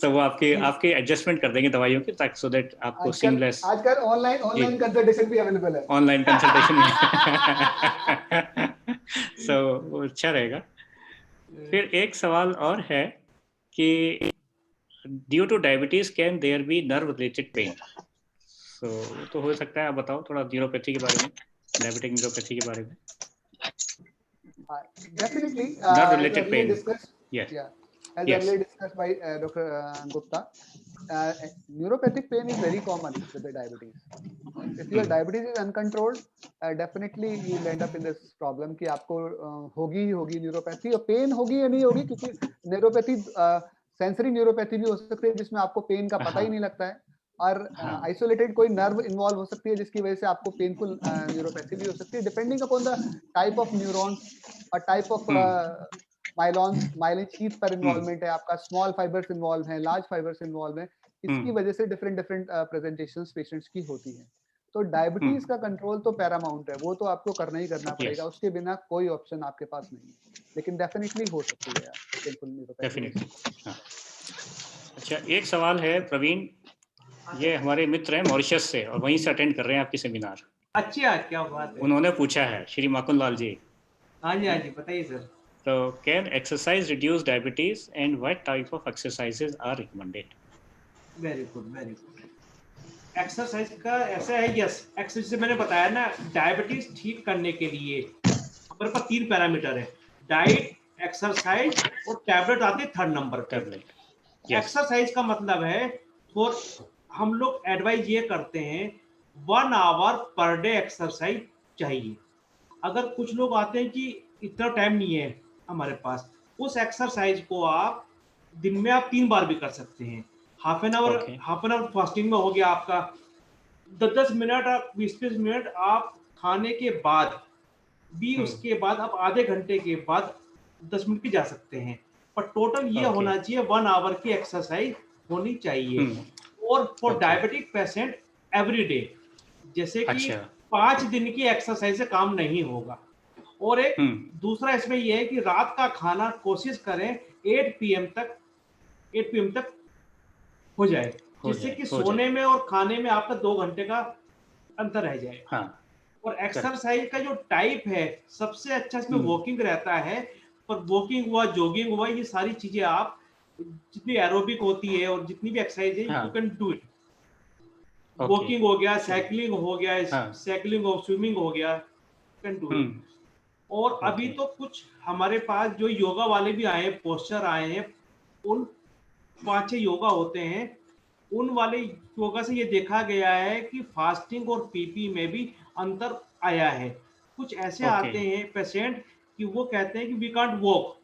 S2: so वो आपके आपके एडजस्टमेंट कर देंगे दवाइयों की, ताकि सो दैट आपको
S3: आजकल
S2: सीमलेस।
S3: आजकल ऑनलाइन
S2: जी,
S3: ऑनलाइन कंसल्टेशन भी अवेलेबल है।
S2: ऑनलाइन कंसल्टेशन में सो वो अच्छा रहेगा। फिर एक सवाल और है कि due to diabetes can there be nerve related pain? So तो हो सकता है, आप बताओ थोड़ा न्यूरोपैथी के बारे में, डायबिटिक न्यूरोपैथी के बारे में,
S3: Definitely,
S2: nerve
S3: as
S2: related
S3: earlier
S2: pain.
S3: discussed,
S2: yes,
S3: yeah, as
S2: yes,
S3: earlier discussed by Dr. Gupta, uh, neuropathic pain is very common with the diabetes. If your diabetes is uncontrolled, definitely you will end up in this problem कि आपको होगी ही होगी neuropathy, और pen होगी या नहीं होगी, क्योंकि न्यूरोपैथी सेंसरी न्यूरोपैथी भी हो सकती है जिसमें आपको पेन का पता ही नहीं लगता है, और
S2: हाँ,
S3: आइसोलेटेड कोई नर्व इन्वॉल्व हो सकती है जिसकी वजह से आपको पेनफुल न्यूरोपैथी भी हो सकती है, depending upon the type of neurons और टाइप ऑफ माइलॉन्स, माइलिन शीथ पर इन्वॉल्वमेंट है आपका, स्मॉल फाइबर्स इन्वॉल्व हैं, लार्ज फाइबर्स इन्वॉल्व हैं, इसकी वजह से डिफरेंट डिफरेंट प्रेजेंटेशंस पेशेंट्स की होती हैं। तो डायबिटीज का कंट्रोल तो पैरामाउंट है, वो तो आपको करना ही करना पड़ेगा,
S2: यस,
S3: उसके बिना कोई ऑप्शन आपके पास नहीं है। लेकिन डेफिनेटली हो सकती है पेनफुल न्यूरोपैथी भी।
S2: डेफिनेटली, हाँ। अच्छा, एक सवाल है प्रवीण, ये हमारे मित्र हैं मॉरिशस से और वहीं से अटेंड कर रहे हैं आपकी सेमिनार।
S4: अच्छा, क्या बात है।
S2: उन्होंने पूछा है, श्री माकुन लाल जी,
S4: हाँ जी, हाँ जी, बताइए सर।
S2: तो can exercise reduce diabetes and what type of exercises are recommended?
S4: Very good, very good. Exercise का ऐसा है, यस, एक्सरसाइज से मैंने बताया ना, डायबिटीज ठीक करने के लिए हमारे पास 3 पैरामीटर है, डाइट, एक्सरसाइज और टैबलेट आते हैं थर्ड नंबर पे।
S2: टैबलेट, यस,
S4: एक्सरसाइज का मतलब है, फॉर हम लोग एडवाइज ये करते हैं 1 आवर पर डे एक्सरसाइज चाहिए। अगर कुछ लोग आते हैं कि इतना टाइम नहीं है, हमारे पास। उस एक्सरसाइज को आप दिन में आप 3 बार भी कर सकते हैं। Half an
S2: Okay.
S4: Hour fasting में हो गया आपका, 10-10 मिनट, आप 20-20 मिनट आप खाने के बाद भी, उसके बाद आप आधे घंटे के बाद 10 मिनट की जा सकते हैं। पर टोटल ये
S2: Okay.
S4: होना चाहिए 1 आवर की एक्सरसाइज होनी चाहिए। और for
S2: Okay.
S4: Diabetic patient every day, जैसे कि
S2: अच्छा।
S4: 5 दिन की एक्सरसाइज से काम नहीं होगा। और एक दूसरा इसमें यह है कि रात का खाना कोशिश करें 8 पीएम तक हो जाए, जिससे कि सोने में और खाने में आपका 2 घंटे का अंतर रह जाए।
S2: हाँ।
S4: और एक्सरसाइज का जो टाइप है, सबसे अच्छा इसमें वॉकिंग रहता है। पर वॉकिंग हुआ, जॉगिंग हुआ, ये सारी चीजें आप जितनी एरोबिक होती है और जितनी भी एक्सरसाइज है, you can do it. Walking हो गया, साइकिलिंग हो गया, साइकिलिंग और स्विमिंग हो गया, कैन डू इट। और अभी तो कुछ हमारे पास जो योगा वाले भी आए हैं, पोस्चर आए हैं, उन 5-6 योगा होते हैं। उन वाले योगा से ये देखा गया है कि फास्टिंग और पीपी में भी अंतर आया है। कुछ ऐसे आते हैं पेशेंट कि वो कहते हैं कि वी कांट वॉक,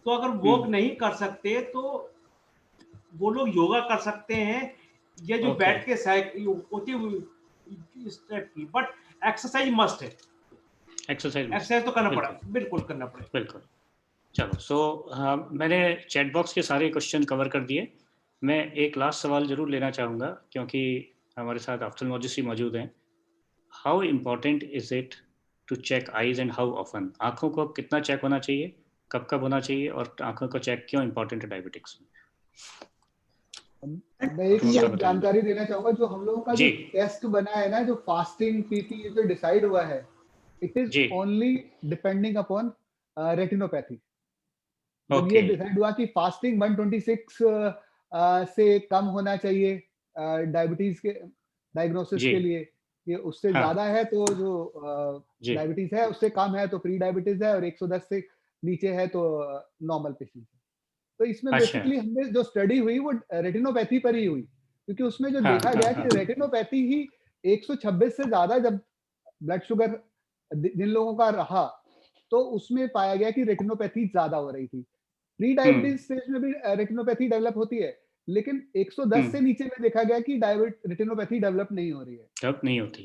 S4: तो अगर वॉक नहीं कर सकते तो वो लोग योगा कर सकते हैं, या जो बैठ के साइकिल होती है इस टाइप की। बट एक्सरसाइज मस्ट है, एक्सरसाइज तो करना पड़ा, बिल्कुल करना पड़ेगा।
S2: बिल्कुल। चलो, सो मैंने चैट बॉक्स के सारे क्वेश्चन कवर कर दिए। मैं एक लास्ट सवाल जरूर लेना चाहूँगा, क्योंकि हमारे साथ ऑप्थेल्मोलॉजिस्ट मौजूद हैं। How important is it to check eyes and how often? आँखों को कितना चेक होना चाहिए, कब कब होना चाहिए, और आँखों का चेक क्यों इम्पोर्टेंट है डायबिटिक्स में?
S3: मैं एक जानकारी देना चाहूंगा। जो हम लोगों का जो टेस्ट बना है ना, जो फास्टिंग पीपी जो डिसाइड हुआ है, it is only depending upon retinopathy. जब ये डिसाइड हुआ कि फास्टिंग 126 से कम होना चाहिए डायबिटीज के डायग्नोसिस के लिए, ये उससे ज्यादा है तो जो डायबिटीज है, उससे कम है तो प्री डायबिटीज है, और 110 से नीचे है तो नॉर्मल पेशेंट है। तो इसमें बेसिकली हमने जो स्टडी हुई वो रेटिनोपैथी पर ही हुई, क्योंकि उसमें जो देखा गया कि रेटिनोपैथी ही 126 से ज्यादा जब ब्लड शुगर जिन लोगों का रहा, तो उसमें पाया गया कि रेटिनोपैथी ज्यादा हो रही थी। प्री डायबिटीज स्टेज में भी रेटिनोपैथी डेवलप होती है, लेकिन 110 से नीचे में देखा गया कि रेटिनोपैथी डेवलप नहीं हो रही है।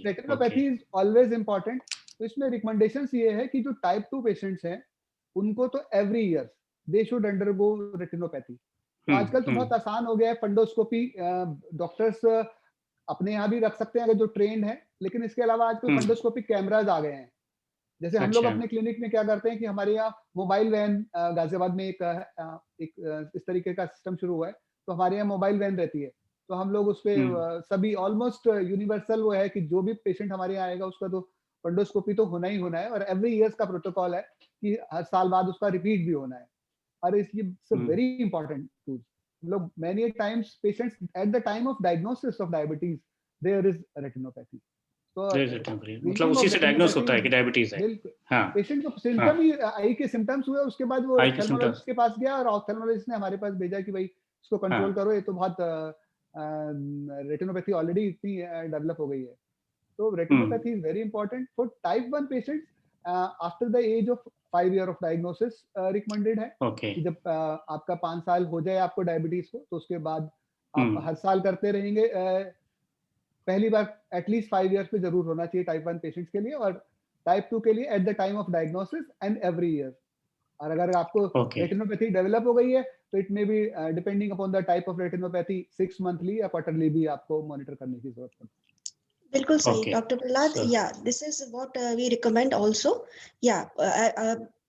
S3: Retinopathy is always important. तो इसमें रिकमेंडेशंस ये है कि जो टाइप 2 पेशेंट्स हैं, उनको तो every year they should undergo retinopathy. आजकल तो बहुत आसान हो गया है, फंडोस्कोपी डॉक्टर्स अपने यहाँ भी रख सकते हैं अगर जो ट्रेंड है, लेकिन इसके अलावा आजकल फंडोस्कोपिक कैमराज आ गए हैं। जैसे हम लोग अपने क्लिनिक में क्या करते हैं कि हमारे यहाँ मोबाइल वैन, गाजियाबाद में एक इस तरीके का सिस्टम शुरू हुआ है, तो हमारे यहाँ मोबाइल वैन रहती है, तो हम लोग उस पर सभी ऑलमोस्ट यूनिवर्सल वो है कि जो भी पेशेंट हमारे यहाँ आएगा उसका तो फंडोस्कोपी तो होना ही होना है, और एवरी ईयर का प्रोटोकॉल है कि हर साल बाद उसका रिपीट भी होना है। और इसलिए वेरी इंपॉर्टेंट टूल। लोग many times patients at the time of diagnosis of diabetes there is retinopathy, तो
S2: मतलब उसी से डायग्नोस होता है कि डायबिटीज है। हाँ,
S3: पेशेंट को सिम्टम ही आई के सिम्टम्स हुए, उसके बाद वो ऑप्थेल्मोलॉजिस्ट के पास गया, और ऑप्थेल्मोलॉजिस्ट ने हमारे पास भेजा कि भाई इसको कंट्रोल करो, ये तो बहुत रेटिनोपैथी ऑलरेडी इतनी डेवलप हो गई है। तो retinopathy is very important for type 1 patients after the age of 5 year of diagnosis recommended है कि जब आपका 5 साल हो जाए आपको डायबिटीज को, तो उसके बाद आप हर साल करते रहेंगे। पहली बार एटलीस्ट 5 इयर्स पे जरूर होना चाहिए टाइप 1 पेशेंट्स के लिए, और टाइप 2 के लिए eight the time of diagnosis and every year. और अगर आपको रेटिनोपैथी डेवलप हो गई है तो it may be depending upon the type of retinopathy 6 monthly या क्वार्टरली भी आपको मॉनिटर करने की जरूरत है।
S1: बिल्कुल सही doctor Prahlad. Yeah this is what we recommend also. Yeah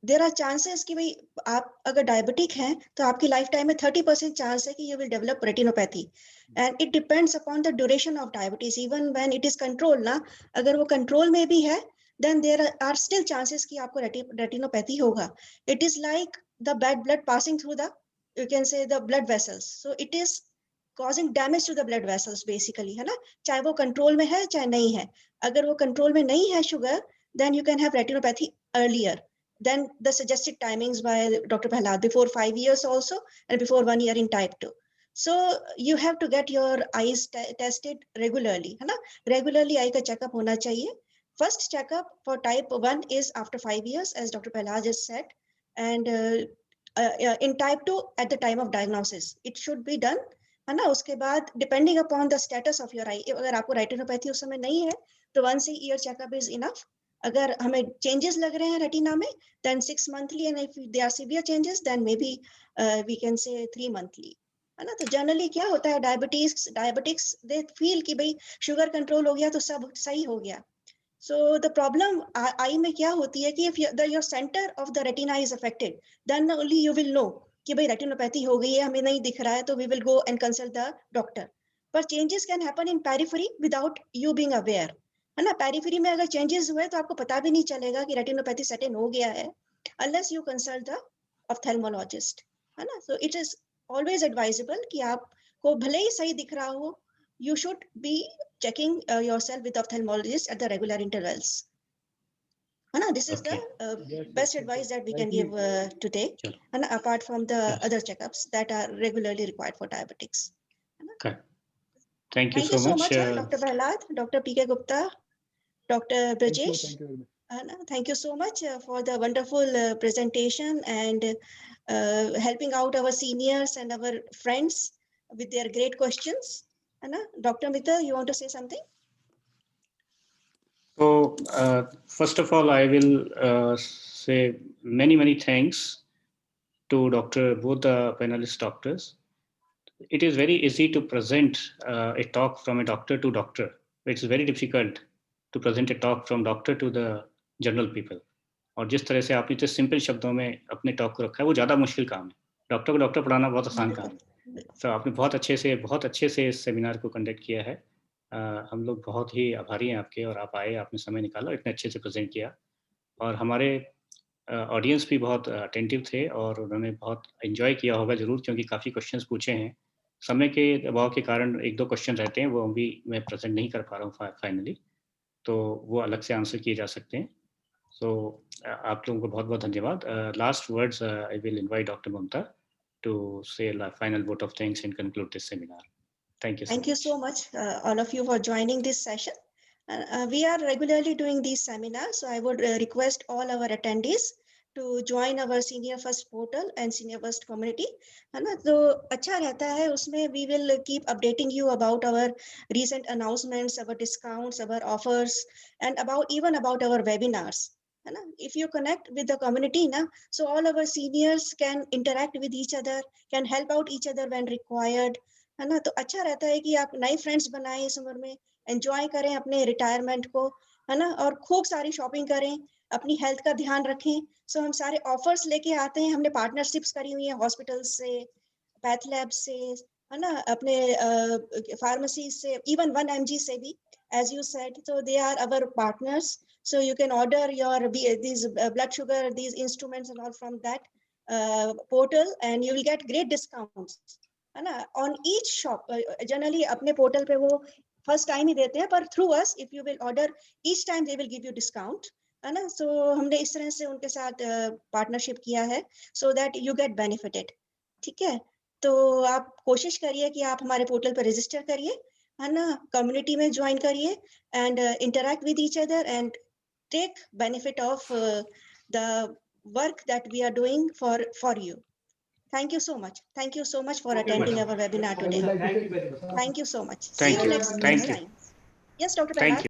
S1: there are chances कि भाई आप अगर डायबिटिक हैं तो आपकी लाइफ टाइम में 30% चांस है कि you will develop retinopathy, and it depends upon the duration of diabetes. Even when it is control ना, अगर वो कंट्रोल में भी है, then there are still chances कि आपको retinopathy होगा. It is like the bad blood passing through the, you can say, the blood vessels. So it is causing damage to the blood vessels basically, है ना, चाहे वो control में है चाहे नहीं है. अगर वो कंट्रोल में नहीं है sugar, then you can have retinopathy earlier than the suggested timings by Dr. Prahlad, before 5 years also and before 1 year in type 2. So you have to get your eyes tested regularly, है ना, regularly eye का checkup होना चाहिए. First checkup for type 1 is after 5 years, as Dr. Prahlad just said, and in type 2 at the time of diagnosis. It should be done, है ना. उसके बाद depending upon the status of your eye, अगर आपको retinopathy उस समय नहीं है तो once a year checkup is enough. अगर हमें changes लग रहे हैं retina में, then 6 monthly, and if they are severe changes, then maybe we can say 3 monthly. है ना. तो जनरली क्या होता है, डायबिटिक्स दे फील कि भाई शुगर कंट्रोल हो गया तो सब सही हो गया. So the problem आई में क्या होती है कि if your center of the retina is affected, then only you will know कि भाई रेटिनोपैथी हो गई है, हमें नहीं दिख रहा है, तो we will go and consult the doctor. But changes can happen in periphery without you being aware, है ना. पेरिफेरी में अगर चेंजेस हुए तो आपको पता भी नहीं चलेगा कि रेटिनोपैथी सेट इन हो गया है, unless you consult the ophthalmologist, है ना. So it is always advisable कि आपको भले ही सही दिख रहा हो, you should be checking yourself with ophthalmologist at the regular intervals. Anna, this is
S2: Okay.
S1: the best advice that we can give today, and apart from the other checkups that are regularly required for diabetics.
S2: Okay. Thank you so much,
S1: Dr. Prahlad, Dr. P.K. Gupta, Dr. Brajesh.
S3: Thank you very much.
S1: Thank you so much for the wonderful presentation and helping out our seniors and our friends with their great questions. Anna, Dr. Mitra, you want to say something?
S2: So, first of all, I will say many thanks to both the panelist doctors. It is very easy to present a talk from a doctor to doctor. It's very difficult to present a talk from doctor to the general people. और जिस तरह से आपने इतने simple शब्दों में अपने talk को रखा है, वो ज़्यादा मुश्किल काम है. डॉक्टर को डॉक्टर पढ़ाना बहुत आसान काम है. तो आपने बहुत अच्छे से इस सेमिनार को कंडक्ट किया है. हम लोग बहुत ही आभारी हैं आपके, और आप आए, आपने समय निकाला, इतने अच्छे से प्रेजेंट किया, और हमारे ऑडियंस भी बहुत अटेंटिव थे और उन्होंने बहुत एंजॉय किया होगा ज़रूर, क्योंकि काफ़ी क्वेश्चंस पूछे हैं. समय के दबाव के कारण 1-2 क्वेश्चन रहते हैं, वो भी मैं प्रेजेंट नहीं कर पा रहा हूँ फाइनली, तो वो अलग से आंसर किए जा सकते हैं. So आप लोगों को बहुत धन्यवाद. Last words, I will invite Dr. Mamta to say the final vote of thanks and conclude this seminar. Thank you so much.
S1: Thank you so much, all of you, for joining this session. We are regularly doing these seminars, so I would request all our attendees to join our Senior First portal and Senior First community. है ना, तो अच्छा रहता है उसमें. We will keep updating you about our recent announcements, our discounts, our offers, and even about our webinars. है ना, if you connect with the community ना, so all our seniors can interact with each other, can help out each other when required. है ना, तो अच्छा रहता है कि आप नए फ्रेंड्स बनाएं इस उम्र में, एंजॉय करें अपने रिटायरमेंट को, है ना, और खूब सारी शॉपिंग करें, अपनी हेल्थ का ध्यान रखें. सो हम सारे ऑफर्स लेके आते हैं, हमने पार्टनरशिप्स करी हुई है हॉस्पिटल्स से, पैथ लैब से, है ना, अपने फार्मेसी से, इवन 1mg से भी, as you said. So they are our partners, so you can order your these blood sugar, these instruments and all from that portal, and you will get great discounts, है ना, on each shop. Generally अपने portal पे वो first time ही देते हैं, पर through us if you will order each time they will give you discount, है ना. सो हमने इस तरह से उनके साथ पार्टनरशिप किया है, so that you get benefited. ठीक है, तो आप कोशिश करिए कि आप हमारे पोर्टल पर रजिस्टर करिए, है ना, कम्युनिटी में ज्वाइन करिए, and interact with each other and take benefit of the work that we are doing for you. Thank you so much. Thank you so much for attending our webinar today.
S4: Thank you very much.
S1: Thank you so much. See
S2: Thank
S1: you
S2: you.
S1: next
S2: Thank you.
S1: time. Yes, Dr.
S2: Thank
S1: Prahlad.
S2: you.